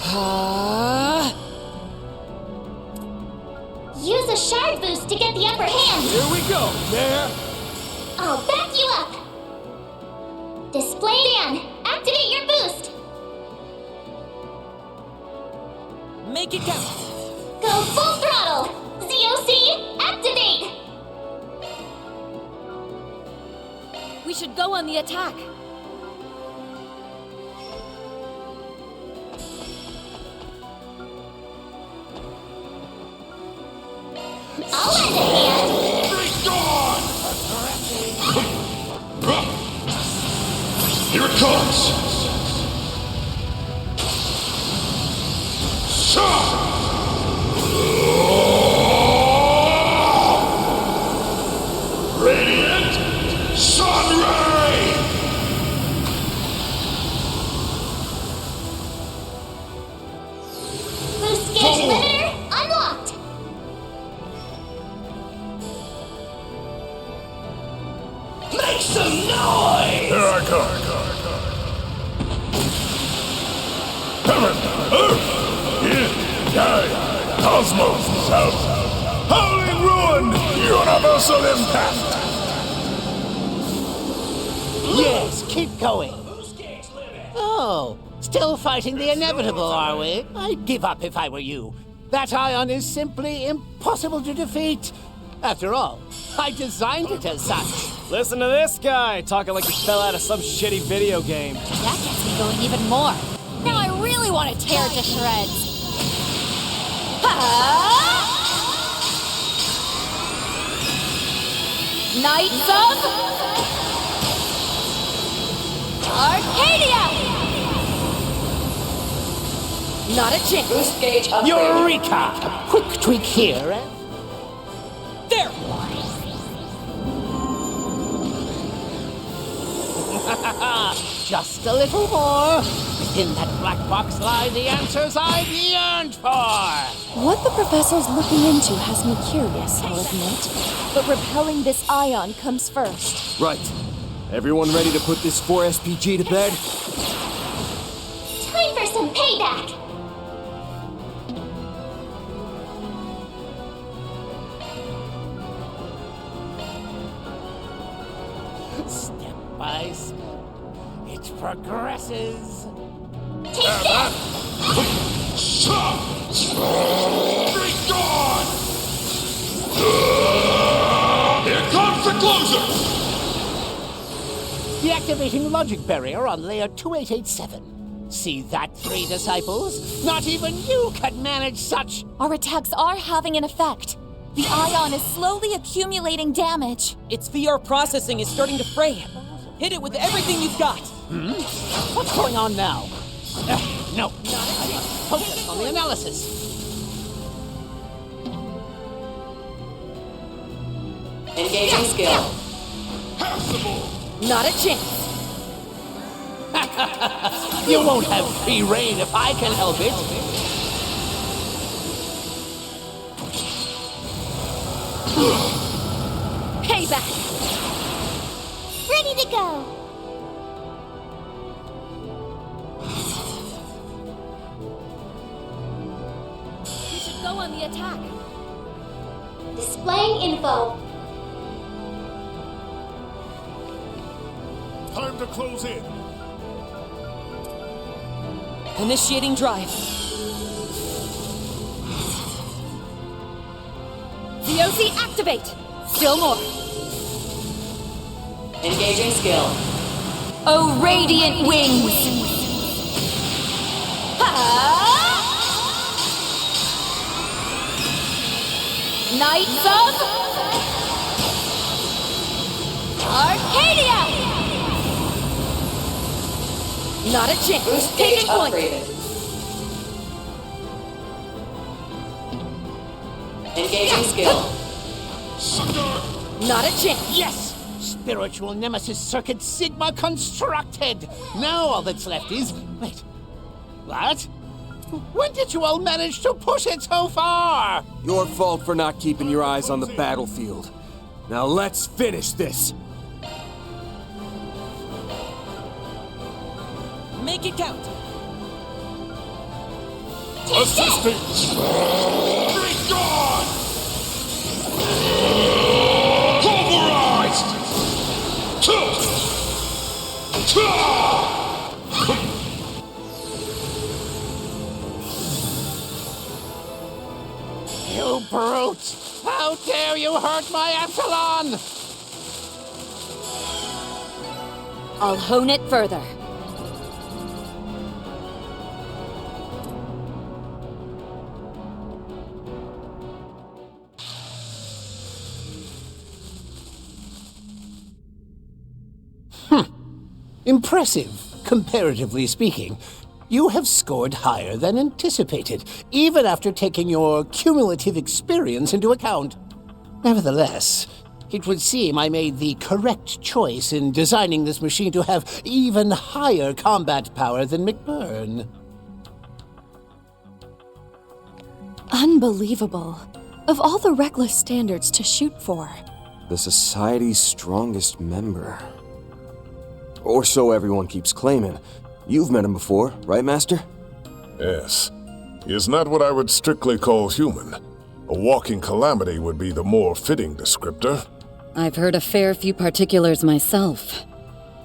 Use a shard boost to get the upper hand. Here we go. There. I'll back you up. Display Dan. Activate your boost. Make it count. Go full throttle. ZOC, activate. We should go on the attack. I'll lend a hand. Here it comes! Radiant Sunray! Boost gauge limiter unlocked! Make some noise! Here I come. Heaven, Earth, Yin, Yang, Cosmos, South, Howling Ruin, Universal Impact! Yes, keep going. Oh, still fighting the inevitable, are we? I'd give up if I were you. That ion is simply impossible to defeat. After all, I designed it as such. Listen to this guy talking like he fell out of some shitty video game. That gets me going even more. Now I really want to tear it to shreds. Knights of Arcadia! Not a chance. Boost gauge upgraded. Eureka! A quick tweak here, eh? There! Just a little more. Within that black box lie the answers I've yearned for. What the professor's looking into has me curious, I'll admit. But repelling this ion comes first. Right. Everyone ready to put this 4SPG to bed? Time for some payback! Step by step, it progresses. Take this! Be gone! Here comes the closer! Deactivating logic barrier on layer 2887. See that, three disciples? Not even you could manage such. Our attacks are having an effect. The ion is slowly accumulating damage. Its VR processing is starting to fray. Hit it with everything you've got. What's going on now? No. Focus on the analysis. Engaging skill. Not a chance. You won't have free reign if I can help it. Payback. Ready to go! We should go on the attack. Displaying info. Time to close in. Initiating drive. VOC activate. Still more. Engaging skill. Oh, radiant wings. Knights of Arcadia! Not a chance. Boost gauge Taking point. upgraded. Engaging skill. Not a chance. Yes! Spiritual Nemesis Circuit Sigma constructed! Now all that's left is... Wait. What? When did you all manage to push it so far? Your fault for not keeping your eyes on the battlefield. Now let's finish this. Make it count. Assisting! Be gone! Pulverized! You brute! How dare you hurt my Epsilon! I'll hone it further. Impressive, comparatively speaking. You have scored higher than anticipated, even after taking your cumulative experience into account. Nevertheless, it would seem I made the correct choice in designing this machine to have even higher combat power than McBurn. Unbelievable. Of all the reckless standards to shoot for. The Society's strongest member. Or so everyone keeps claiming. You've met him before, right, Master? Yes. He is not what I would strictly call human. A walking calamity would be the more fitting descriptor. I've heard a fair few particulars myself.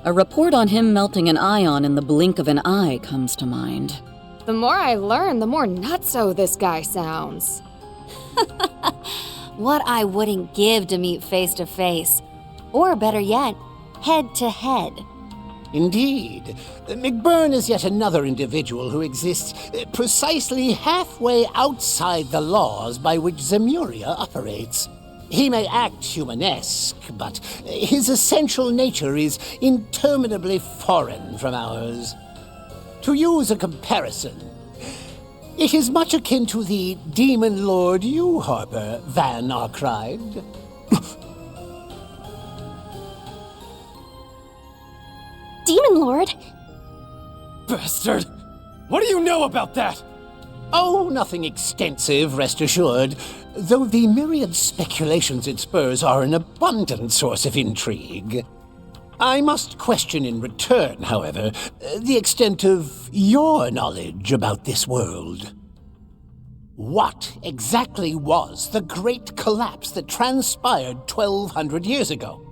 A report on him melting an ion in the blink of an eye comes to mind. The more I learn, the more nutso this guy sounds. What I wouldn't give to meet face to face. Or better yet, head to head. Indeed. McBurn is yet another individual who exists precisely halfway outside the laws by which Zemuria operates. He may act humanesque, but his essential nature is interminably foreign from ours. To use a comparison, it is much akin to the demon lord you harbor, Van Arkride. Demon Lord? Bastard! What do you know about that? Oh, nothing extensive, rest assured, though the myriad speculations it spurs are an abundant source of intrigue. I must question in return, however, the extent of your knowledge about this world. What exactly was the great collapse that transpired 1,200 years ago?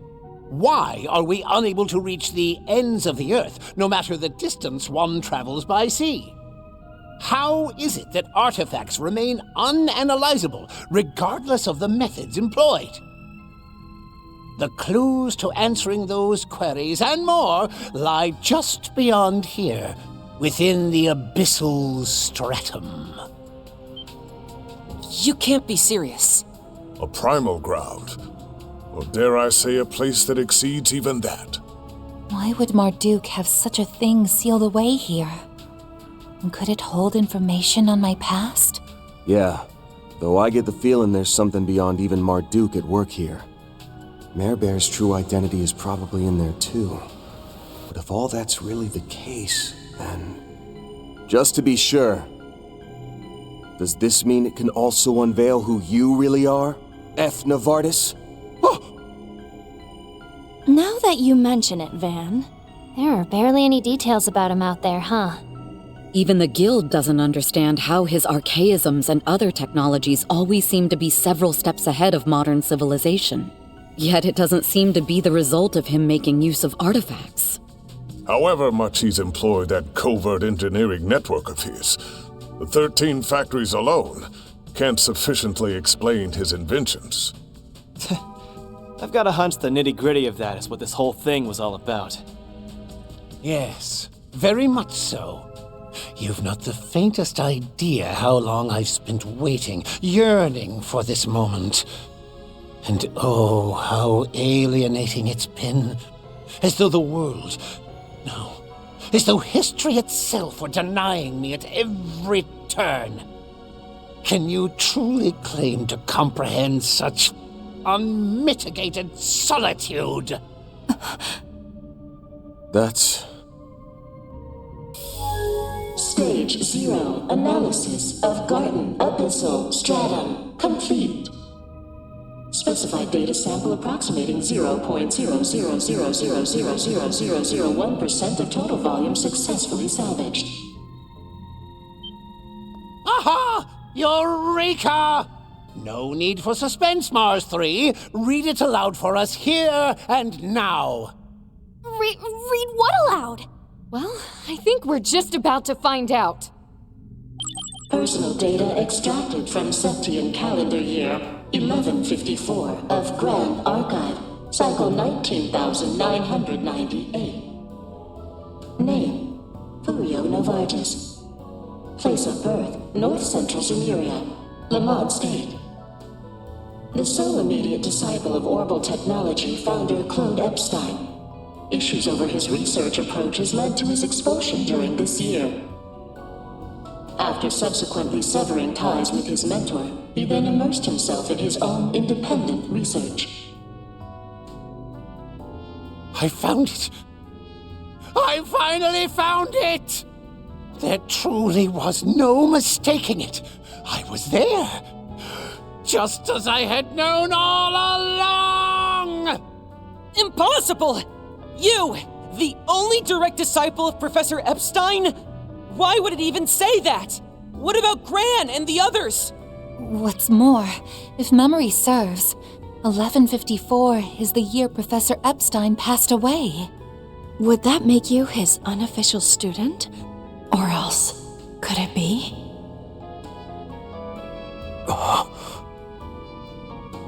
Why are we unable to reach the ends of the Earth, no matter the distance one travels by sea? How is it that artifacts remain unanalyzable, regardless of the methods employed? The clues to answering those queries and more lie just beyond here, within the abyssal stratum. You can't be serious. A primal ground. Or dare I say a place that exceeds even that. Why would Marduk have such a thing sealed away here? And could it hold information on my past? Yeah, though I get the feeling there's something beyond even Marduk at work here. Marebear's true identity is probably in there too. But if all that's really the case, then... Just to be sure, does this mean it can also unveil who you really are, F. Novartis? Now that you mention it, Van... There are barely any details about him out there, huh? Even the Guild doesn't understand how his archaisms and other technologies always seem to be several steps ahead of modern civilization. Yet it doesn't seem to be the result of him making use of artifacts. However much he's employed that covert engineering network of his, the 13 factories alone can't sufficiently explain his inventions. I've got a hunch the nitty-gritty of that is what this whole thing was all about. Yes, very much so. You've not the faintest idea how long I've spent waiting, yearning for this moment. And oh, how alienating it's been. As though the world, no, as though history itself were denying me at every turn. Can you truly claim to comprehend such unmitigated solitude? That's... Stage 0 analysis of Garden Abyssal Stratum complete. Specified data sample approximating 0.0000000001% of total volume successfully salvaged. Aha! Eureka! No need for suspense, Mars 3. Read it aloud for us here and now. Read what aloud? Well, I think we're just about to find out. Personal data extracted from Septian calendar year 1154 of Grand Archive, cycle 19,998. Name, Furio Novartis. Place of birth, North Central Zemuria, Lamont State. The sole immediate disciple of Orbital Technology founder Claude Epstein. Issues over his research approaches led to his expulsion during this year. After subsequently severing ties with his mentor, he then immersed himself in his own independent research. I found it! I finally found it! There truly was no mistaking it. I was there, just as I had known all along! Impossible! You, the only direct disciple of Professor Epstein? Why would it even say that? What about Gran and the others? What's more, if memory serves, 1154 is the year Professor Epstein passed away. Would that make you his unofficial student? Or else, could it be?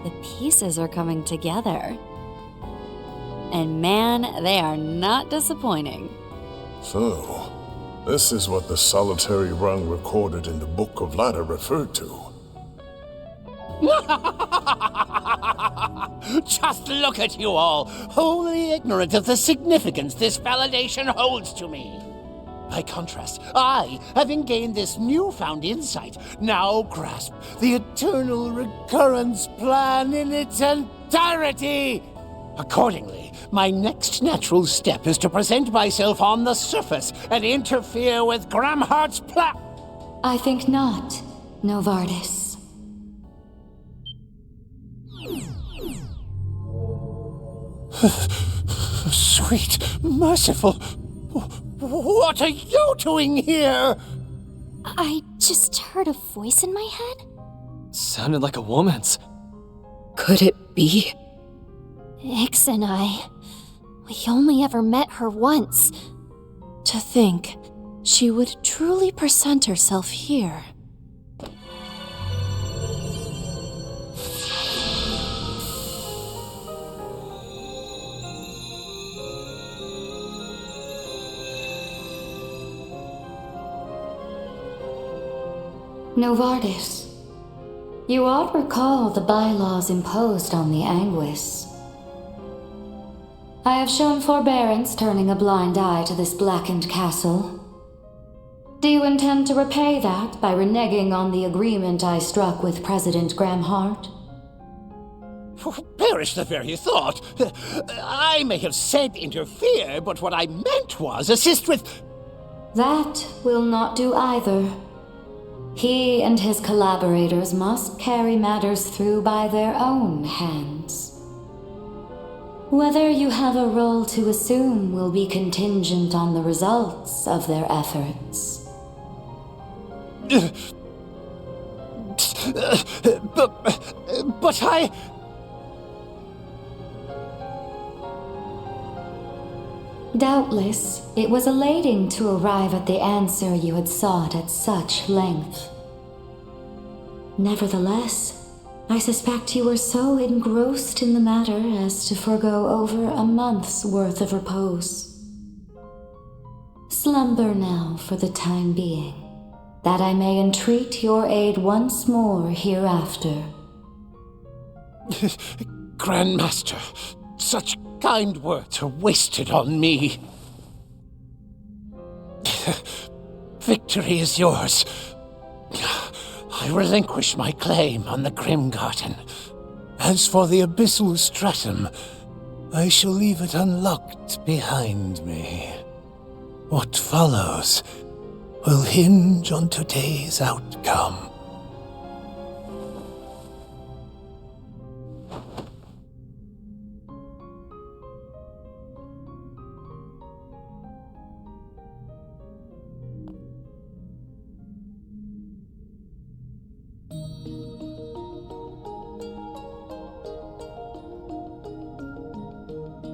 The pieces are coming together. And man, they are not disappointing. So, this is what the solitary rung recorded in the Book of Ladder referred to. Just look at you all, wholly ignorant of the significance this validation holds to me. By contrast, I, having gained this newfound insight, now grasp the eternal recurrence plan in its entirety. Accordingly, my next natural step is to present myself on the surface and interfere with Gramhart's plan. I think not, Novartis. Sweet, merciful, what are you doing here? I just heard a voice in my head. Sounded like a woman's. Could it be? Ix and I. We only ever met her once. To think she would truly present herself here. Novartis, you ought recall the bylaws imposed on the Anguis. I have shown forbearance turning a blind eye to this blackened castle. Do you intend to repay that by reneging on the agreement I struck with President Gramhart? Perish the very thought. I may have said interfere, but what I meant was assist with... That will not do either. He and his collaborators must carry matters through by their own hands. Whether you have a role to assume will be contingent on the results of their efforts. But I... Doubtless, it was elating to arrive at the answer you had sought at such length. Nevertheless, I suspect you were so engrossed in the matter as to forego over a month's worth of repose. Slumber now for the time being, that I may entreat your aid once more hereafter. Grandmaster, such kind words are wasted on me. Victory is yours. I relinquish my claim on the Grim Garden. As for the Abyssal Stratum, I shall leave it unlocked behind me. What follows will hinge on today's outcome.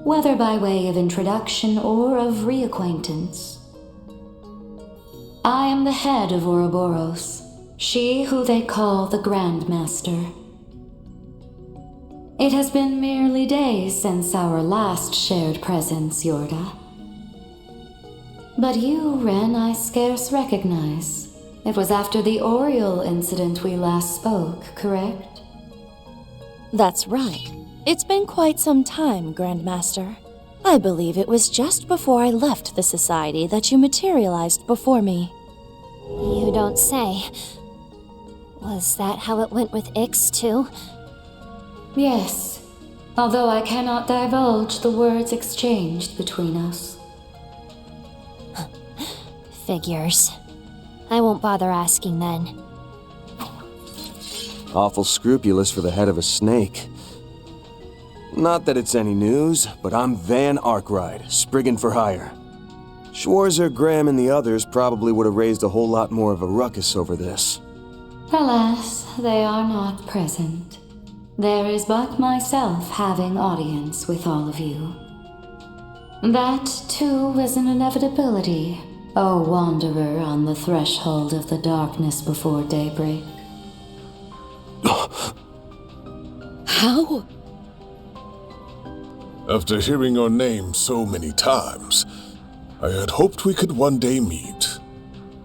Whether by way of introduction or of reacquaintance, I am the head of Ouroboros, she who they call the Grandmaster. It has been merely days since our last shared presence, Yorda. But you, Ren, I scarce recognize. It was after the Oriole incident we last spoke, correct? That's right. It's been quite some time, Grandmaster. I believe it was just before I left the Society that you materialized before me. You don't say. Was that how it went with Ix, too? Yes, although I cannot divulge the words exchanged between us. Figures. I won't bother asking then. Awful scrupulous for the head of a snake. Not that it's any news, but I'm Van Arkwright, Spriggan for hire. Schwarzer, Graham, and the others probably would have raised a whole lot more of a ruckus over this. Alas, they are not present. There is but myself having audience with all of you. That, too, is an inevitability, O wanderer on the threshold of the darkness before daybreak. How? After hearing your name so many times, I had hoped we could one day meet.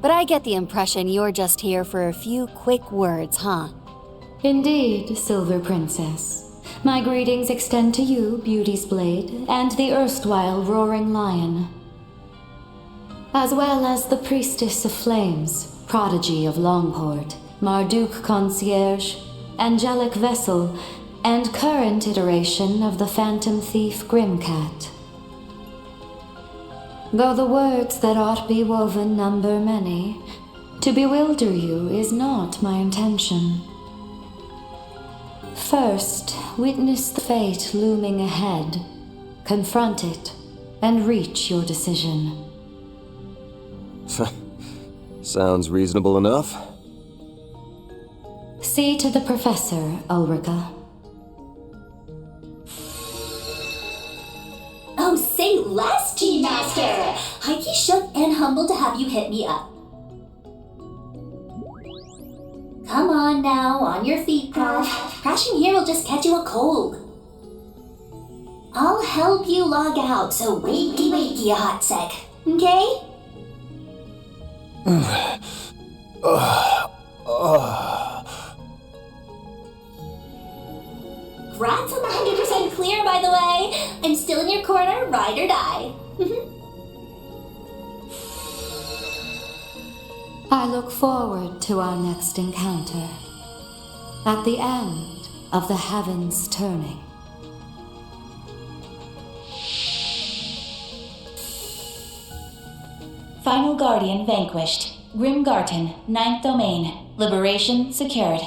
But I get the impression you're just here for a few quick words, huh? Indeed, Silver Princess. My greetings extend to you, Beauty's Blade, and the erstwhile Roaring Lion, as well as the Priestess of Flames, Prodigy of Longhort, Marduk Concierge, Angelic Vessel, and current iteration of the Phantom Thief Grimcat. Though the words that ought be woven number many, to bewilder you is not my intention. First, witness the fate looming ahead, confront it, and reach your decision. Sounds reasonable enough. See to the Professor, Ulrika. Oh, say less, G-Master! Heike shook and humbled to have you hit me up. Come on now, on your feet, Prof. Crashing here will just catch you a cold. I'll help you log out, so wakey wakey a hot sec, okay? Grats on the 100% clear, by the way. I'm still in your corner, ride or die. I look forward to our next encounter, at the end of the heavens turning. Final Guardian vanquished. Grimgarten, 9th Domain. Liberation secured.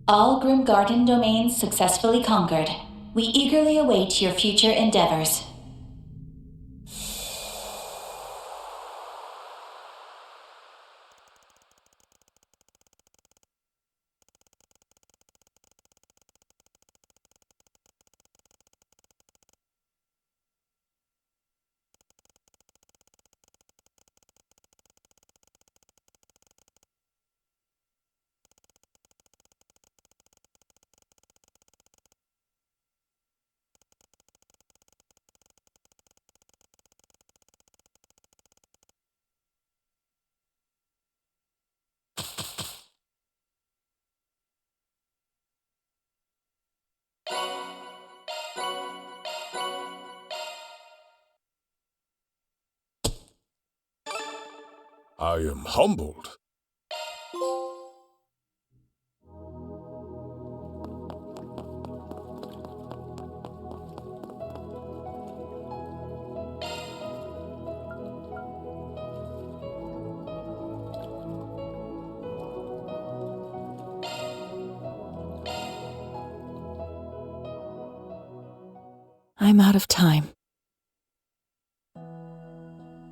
All Grimgarten domains successfully conquered. We eagerly await your future endeavors. I am humbled. I'm out of time.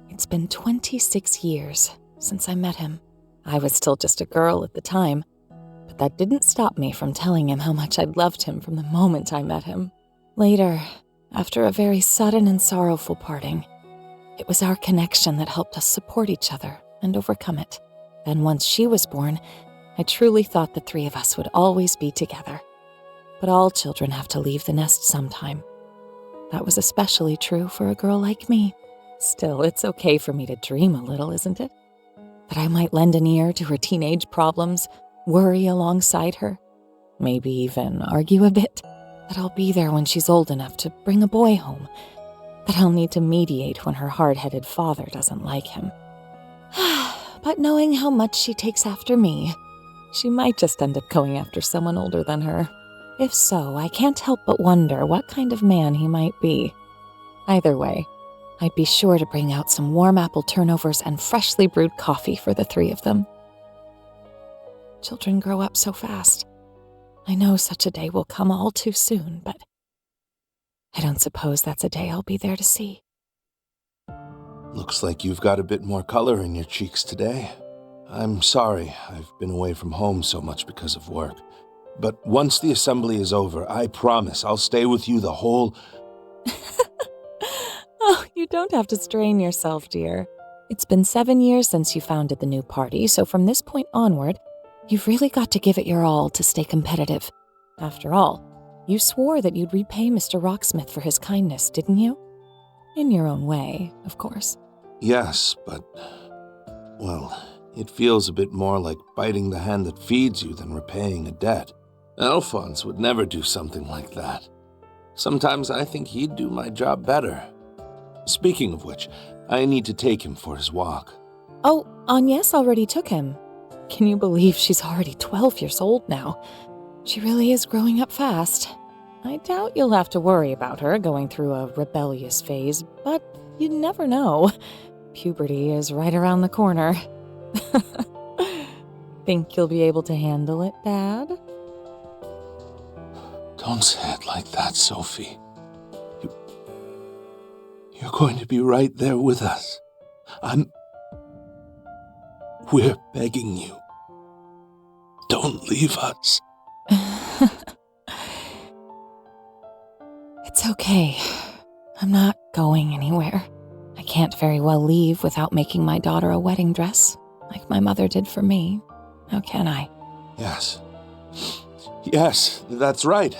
It's been 26 years since I met him. I was still just a girl at the time, but that didn't stop me from telling him how much I'd loved him from the moment I met him. Later, after a very sudden and sorrowful parting, it was our connection that helped us support each other and overcome it. Then once she was born, I truly thought the three of us would always be together. But all children have to leave the nest sometime. That was especially true for a girl like me. Still, it's okay for me to dream a little, isn't it? That I might lend an ear to her teenage problems, worry alongside her, maybe even argue a bit. That I'll be there when she's old enough to bring a boy home. That I'll need to mediate when her hard-headed father doesn't like him. But knowing how much she takes after me, she might just end up going after someone older than her. If so, I can't help but wonder what kind of man he might be. Either way, I'd be sure to bring out some warm apple turnovers and freshly brewed coffee for the three of them. Children grow up so fast. I know such a day will come all too soon, but I don't suppose that's a day I'll be there to see. Looks like you've got a bit more color in your cheeks today. I'm sorry I've been away from home so much because of work. But once the assembly is over, I promise I'll stay with you the whole... Oh, you don't have to strain yourself, dear. It's been 7 years since you founded the new party, so from this point onward, you've really got to give it your all to stay competitive. After all, you swore that you'd repay Mr. Rocksmith for his kindness, didn't you? In your own way, of course. Yes, but... well, it feels a bit more like biting the hand that feeds you than repaying a debt. Alphonse would never do something like that. Sometimes I think he'd do my job better. Speaking of which, I need to take him for his walk. Oh, Agnes already took him. Can you believe she's already 12 years old now? She really is growing up fast. I doubt you'll have to worry about her going through a rebellious phase, but you never know. Puberty is right around the corner. Think you'll be able to handle it, Dad? Don't say it like that, Sophie. You're going to be right there with us. We're begging you. Don't leave us. It's okay. I'm not going anywhere. I can't very well leave without making my daughter a wedding dress, like my mother did for me. How can I? Yes. Yes, that's right.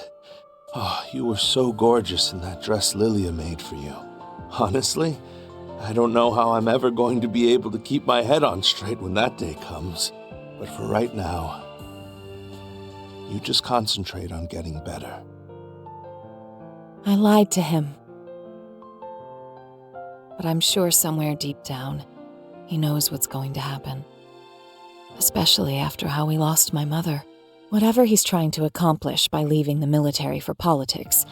Oh, you were so gorgeous in that dress Lilia made for you. Honestly, I don't know how I'm ever going to be able to keep my head on straight when that day comes. But for right now, you just concentrate on getting better. I lied to him. But I'm sure somewhere deep down, he knows what's going to happen. Especially after how we lost my mother. Whatever he's trying to accomplish by leaving the military for politics,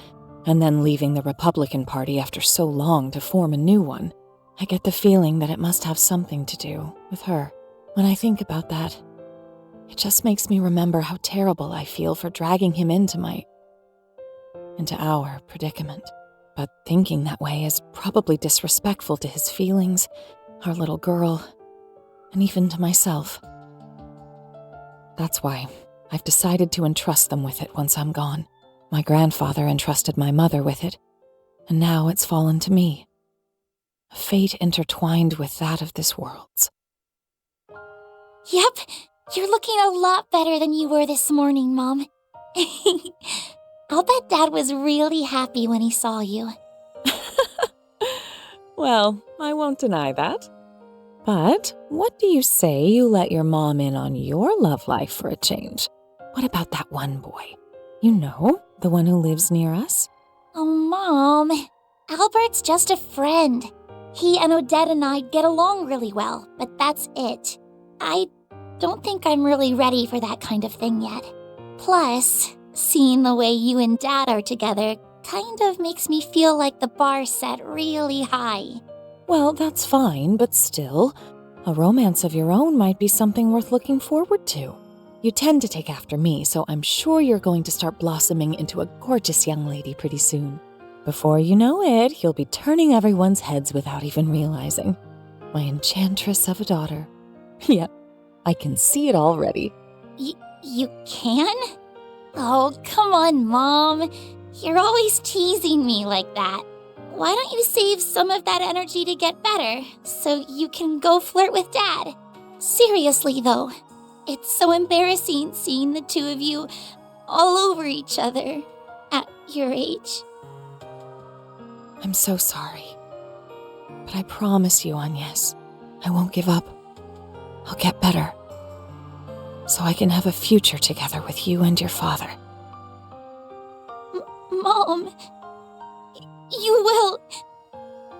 and then leaving the Republican Party after so long to form a new one, I get the feeling that it must have something to do with her. When I think about that, it just makes me remember how terrible I feel for dragging him into our predicament. But thinking that way is probably disrespectful to his feelings, our little girl, and even to myself. That's why I've decided to entrust them with it once I'm gone. My grandfather entrusted my mother with it, and now it's fallen to me. A fate intertwined with that of this world's. Yep, you're looking a lot better than you were this morning, Mom. I'll bet Dad was really happy when he saw you. Well, I won't deny that. But what do you say you let your mom in on your love life for a change? What about that one boy? You know, the one who lives near us? Oh, Mom. Albert's just a friend. He and Odette and I get along really well, but that's it. I don't think I'm really ready for that kind of thing yet. Plus, seeing the way you and Dad are together kind of makes me feel like the bar's set really high. Well, that's fine, but still, a romance of your own might be something worth looking forward to. You tend to take after me, so I'm sure you're going to start blossoming into a gorgeous young lady pretty soon. Before you know it, you'll be turning everyone's heads without even realizing. My enchantress of a daughter. Yep, I can see it already. You can? Oh, come on, Mom. You're always teasing me like that. Why don't you save some of that energy to get better, so you can go flirt with Dad? Seriously, though, it's so embarrassing seeing the two of you all over each other at your age. I'm so sorry. But I promise you, Agnes, I won't give up. I'll get better. So I can have a future together with you and your father. Mom, you will.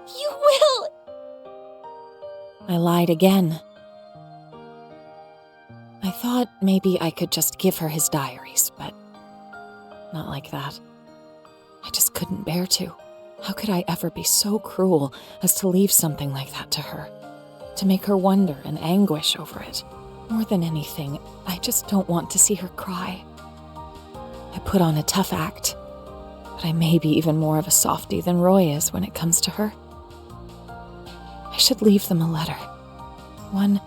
You will. I lied again. thought maybe I could just give her his diaries, but not like that. I just couldn't bear to. How could I ever be so cruel as to leave something like that to her? To make her wonder and anguish over it. More than anything, I just don't want to see her cry. I put on a tough act, but I may be even more of a softie than Roy is when it comes to her. I should leave them a letter. One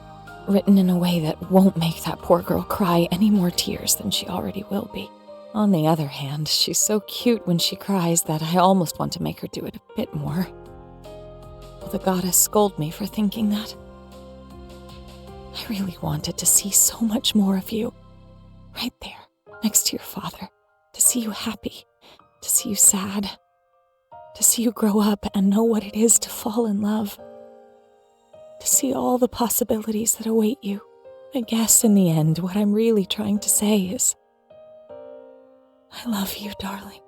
written in a way that won't make that poor girl cry any more tears than she already will be. On the other hand, she's so cute when she cries that I almost want to make her do it a bit more. Will the goddess scold me for thinking that? I really wanted to see so much more of you. Right there, next to your father. To see you happy. To see you sad. To see you grow up and know what it is to fall in love. To see all the possibilities that await you. I guess in the end, what I'm really trying to say is, I love you, darling.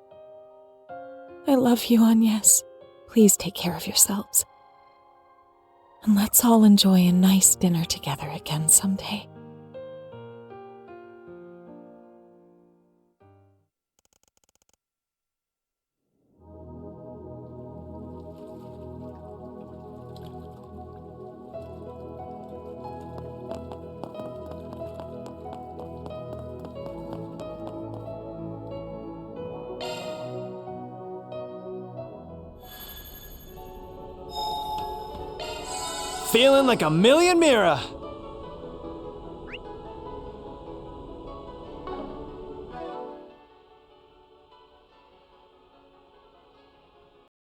I love you, Agnes. Please take care of yourselves. And let's all enjoy a nice dinner together again someday. Feeling like a million Mira.